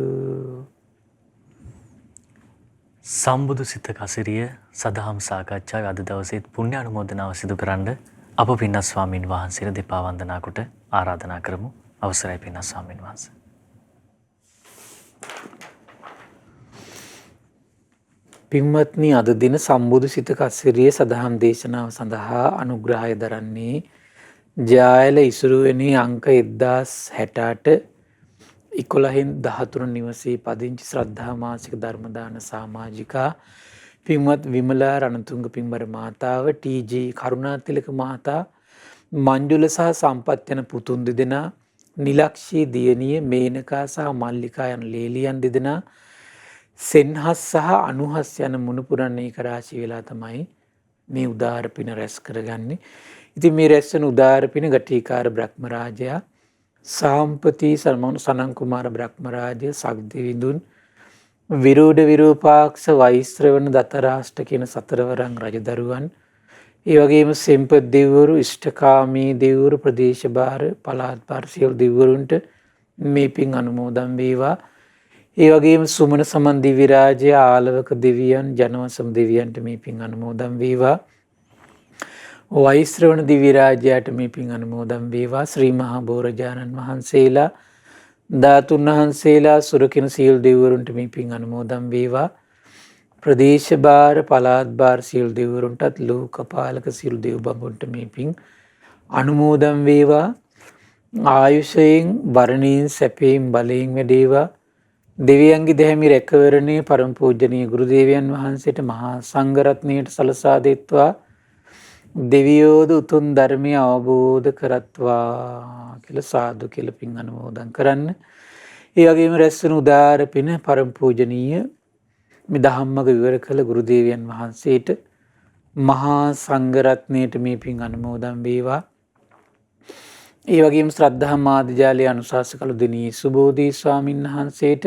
Speaker 1: සම්බුදු සිතක අසිරිය සදහම් සාකච්ඡාවේ අද දවසේත් පුණ්‍ය අනුමෝදනාව සිදු කරන්න අප පින්වත් ස්වාමින් වහන්සේලා දෙපා වන්දනා කොට ආරාධනා කරමු. අවසරයි පින්වත් ස්වාමින් වහන්සේ.
Speaker 2: පින්වත්නි, අද දින සම්බුදු සිතක අසිරිය සදහම් දේශනාව සඳහා අනුග්‍රහය දරන්නේ ජායල ඉසුරුවෙනි අංක 1068 11/13 නිවසේ පදිංචි ශ්‍රද්ධා මාසික ධර්මදාන සමාජිකා පින්වත් විමලා රණතුංග පින්බර මාතාව, ටී.ජී. කරුණාතිලක මහතා, මංජුල සහ සම්පත් යන පුතුන් දෙදෙනා, නිලක්ෂී දියණිය, මේනකා සහ මල්ලිකා යන ලේලියන් දෙදෙනා, සෙන්හස් සහ අනුහස් යන මුණුපුරන් ඒක රාශි වෙලා තමයි මේ උදාර පින රැස් කරගන්නේ. ඉතින් මේ රැස් වෙන උදාර පින ගටිකාර බ්‍රහ්ම රාජයා, සාම්පති සනන් කුමාර බ්‍රහ්ම රාජය, සක්දිවිඳුන්, විරූඩ විරූපාක්ෂ, වෛශ්‍රවණ, දතරාෂ්ට කියන සතරවරන් රජදරුවන්, ඒ වගේම සෙම්පත් දෙවිවරු, ඉෂ්ඨකාමී දෙවිවරු, ප්‍රදේශ භාර, පළාත් භාර සියලු දෙවිවරුන්ට මේ පින් අනුමෝදන් වේවා. ඒ වගේම සුමන සමන් දිව්‍ය රාජ්‍ය, ආලවක දෙවියන්, ජනවසම් දෙවියන්ට මේ පින් අනුමෝදන් වේවා. වෛශ්‍රවණ දිව්‍ය රාජ්‍යයට මේ පින් අනුමෝදන් වේවා. ශ්‍රී මහා බෝරජාණන් වහන්සේලා, ධාතුන් වහන්සේලා, සුරකින සියලු දෙවිවරුන්ට මේ පින් අනුමෝදන් වේවා. ප්‍රදේශ භාර, පළාත් භාර සියලු දෙවිවරුන්ටත්, ලෝකපාලක සියලු දෙව් බඹුන්ට මේ පින් අනුමෝදන් වේවා. ආයුෂයෙන්, වර්ණයෙන්, සැපයෙන්, බලයෙන් වැඩේවා. දෙවියන්ගේ දැහැමි රැකවරණේ පරම පූජනීය ගුරු දේවයන් වහන්සේට, මහා සංඝරත්නයට සලසා දෙත්වා. දෙවියෝද උතුම් ධර්මය අවබෝධ කරත්වා කියලා සාදු කියලා පින් අනුමෝදන් කරන්න. ඒ වගේම රැස් වෙන උදාර පින පරම පූජනීය මේ ධම්මක විවර කළ ගුරු දේවයන් වහන්සේට, මහා සංඝරත්නයට මේ පින් අනුමෝදන් වේවා. ඒ වගේම ශ්‍රද්ධා මාධ්‍යාලයේ අනුශාසකලු දිනී සුබෝධී ස්වාමීන් වහන්සේට,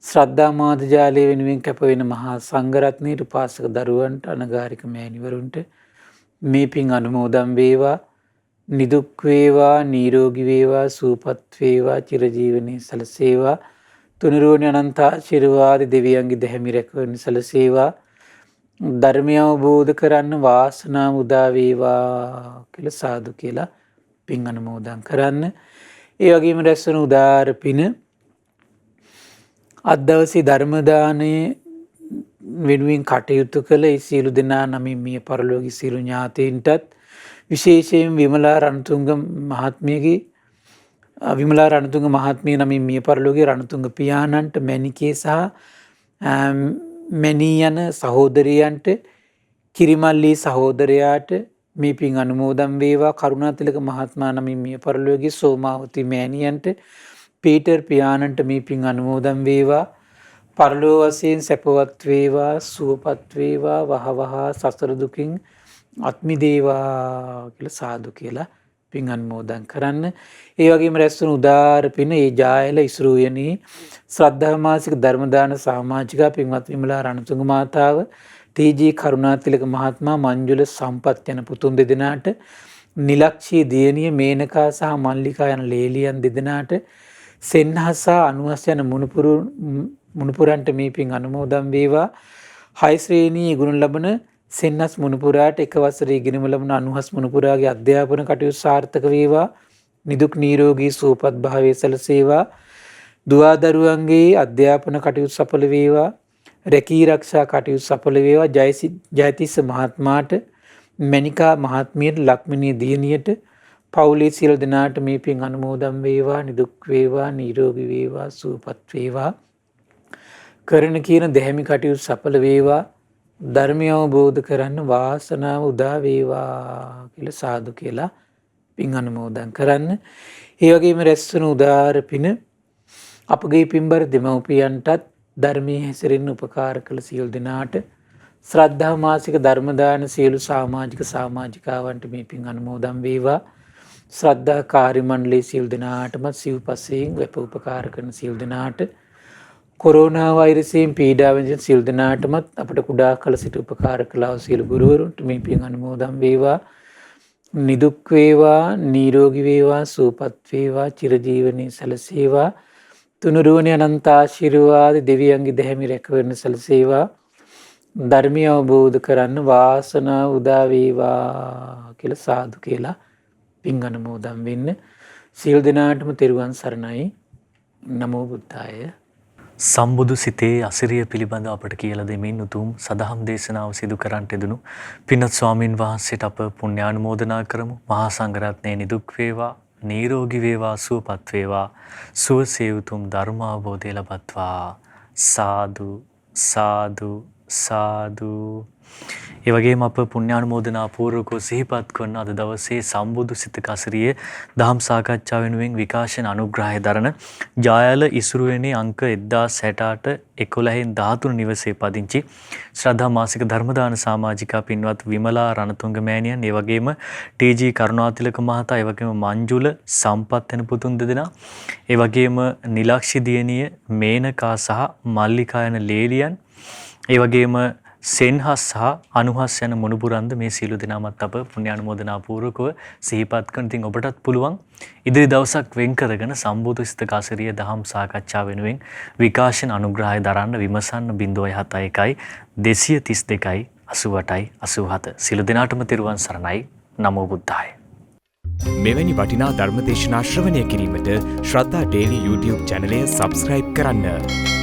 Speaker 2: ශ්‍රද්ධා මාධ්‍යාලය වෙනුවෙන් කැප වෙන මහා සංඝරත්නයට, උපාසක දරුවන්ට, අනගාരിക මෑණිවරුන්ට මේ පින් අනුමෝදන් වේවා. නිදුක් වේවා, නිරෝගී වේවා, සුවපත් වේවා, චිරජීවනයේ සලසේවා. තුනුරුවනි අනන්ත ආශිර්වාද දෙවියන්ගේ දැහැමි රැකවරණ සලසේවා. ධර්මය අවබෝධ කරන්න වාසනාව උදා වේවා කියලා සාදු කියලා පින් අනුමෝදන් කරන්න. ඒ වගේම රැස් වන උදාර පින අද දවසේ ධර්ම දානයේ වෙනුවෙන් කටයුතු කළ ඒ සියලු දෙනා නමින් මිය පරලෝකීය සියලු ඥාතීන්ටත්, විශේෂයෙන් විමලා රණතුංග මහත්මියගේ, විමලා රණතුංග මහත්මිය නමින් මිය පරලෝකීය රණතුංග පියාණන්ට, මැණිකේ සහ මැණී යන සහෝදරියන්ට, කිරිමල්ලී සහෝදරයාට මේ පින් අනුමෝදන් වේවා. කරුණාතිලක මහත්මයා නමින් මිය පරලෝකීය සෝමාවති මෑණියන්ට, පීටර් පියාණන්ට මේ පින් අනුමෝදන් වේවා. පරලෝ වශයෙන් සැපවත් වේවා, සුවපත් වේවා, වහවහ සසර දුකින් අත් මිදේවා කියලා සාදු කියලා පින් අනුමෝදන් කරන්න. ඒ වගේම රැස් වුණු උදාර පින ඒ ජායල ඉසුරුයනී ශ්‍රද්ධා මාසික ධර්මදාන සමාජිකා පින්වත් විමලා රණතුංග මාතාව, ටී.ජී. කරුණාතිලක මහත්මයා, මංජුල සම්පත් යන පුතුන් දෙදෙනාට, නිලක්ෂී දියණිය, මේනකා සහ මල්ලිකා යන ලේලියන් දෙදෙනාට, සෙන්හස අනුහස් යන මුණුපුරන්ට මේ පින් අනුමෝදන් වේවා. 6 ශ්‍රේණියේ ගුණ ලබන සෙන්හස් මුණුපුරාට එක වසරේ ඉගෙනීම ලබන අනුහස් මුණුපුරාගේ අධ්‍යාපන කටයුතු සාර්ථක වේවා. නිදුක් නිරෝගී සුවපත් භාවයේ සැලසේවා. දුවා දරුවන්ගේ අධ්‍යාපන කටයුතු සඵල වේවා. රැකී ආරක්ෂා කටයුතු සඵල වේවා. ජයතිස්ස මහත්මයාට, මණිකා මහත්මියට, ලක්මිනී දියණියට, පවුලේ සියලු දෙනාට මේ පින් අනුමෝදන් වේවා. නිදුක් වේවා, නිරෝගී වේවා, සුවපත් වේවා. කරන කියන දැහැමි කටයුතු සඵල වේවා. ධර්මය අවබෝධ කරන්න වාසනාව උදා වේවා කියලා සාදු කියලා පින් අනුමෝදන් කරන්න. ඒ වගේම රැස්වන උදාර පින අපගේ පින්බර දෙමව්පියන්ටත් ධර්මයේ හැසිරෙන්න උපකාර කළ සියලු දෙනාට ශ්‍රද්ධා මාසික ධර්ම දාන සියලු සමාජිකාවන්ට මේ පින් අනුමෝදන් වේවා. ශ්‍රද්ධා කාර්ය මණ්ඩලයේ සියලු දෙනාටම සිව්පසයෙන් වෙප උපකාර කරන සියලු දෙනාට කොරෝනා වෛරසයෙන් පීඩා විඳින සියලු දෙනාටමත් අපට කුඩා කල සිට උපකාර කළා වූ සියලු ගුරුවරුන්ට මේ පින් අනුමෝදන් වේවා. නිදුක් වේවා, නිරෝගී වේවා, සුවපත් වේවා, චිරජීවනයේ සැලසේවා. තුනුරුවනේ අනන්ත ආශිර්වාද දෙවියන්ගේ දැහැමි රැකවරණ සැලසේවා. ධර්මය අවබෝධ කරන්න වාසනාව උදා වේවා කියලා සාදු කියලා පින් අනුමෝදන් වෙන්න. සියලු දෙනාටම තෙරුවන් සරණයි. නමෝ බුද්ධාය.
Speaker 1: සම්බුදු සිතේ අසිරිය පිළිබඳව අපට කියලා දෙමින් උතුම් සදහම් දේශනාව සිදු කරන්නට යෙදුණු පින්වත් ස්වාමින් වහන්සේට අප පුණ්‍යානුමෝදනා කරමු. මහා සංඝරත්නයේ නිදුක් වේවා, නිරෝගී වේවා, සුවපත් වේවා, සුවසේ උතුම් ධර්ම අවබෝධය ලබත්වා. සාදු සාදු සාදු. ඒ වගේම අප පුණ්‍යානුමෝදනා පූර්වකව සිහිපත් කරන අද දවසේ සම්බුදු සිතක අසිරියේ දහම් සාකච්ඡා වෙනුවෙන් විකාශන අනුග්‍රහය දරන ජායල ඉසුරුවනේ අංක 1068-11 නිවසේ පදිංචි ශ්‍රද්ධා මාසික ධර්මදාන සමාජිකා පින්වත් විමලා රණතුංග මෑණියන්, ඒ වගේම ටී.ජී. කරුණාතිලක මහතා, ඒ වගේම මංජුල සම්පත් යන පුතුන් දෙදෙනා, ඒ වගේම නිලක්ෂි දියණිය, මේනකා සහ මල්ලිකා යන ලේලියන්, ඒ වගේම සෙන්හස් සහ අනුහස් යන මුණුපුරන්ද මේ සියලු දෙනාමත් අප පුණ්‍යානුමෝදනා පූර්වකව සිහිපත් කරන. ඉතින් ඔබටත් පුළුවන් ඉදිරි දවසක් වෙන් කරගෙන සම්බුදු සිතක අසිරිය දහම් සාකච්ඡා වෙනුවෙන් විකාශන අනුග්‍රහය දරන්න විමසන්න 071 232 88 87. සියලු දෙනාටම තෙරුවන් සරණයි. නමෝ බුද්ධාය.
Speaker 3: මෙවැනි වටිනා ධර්මදේශනා ශ්‍රවණය කිරීමට ශ්‍රද්ධා ඩේලි YouTube චැනලය සබ්ස්ක්‍රයිබ් කරන්න.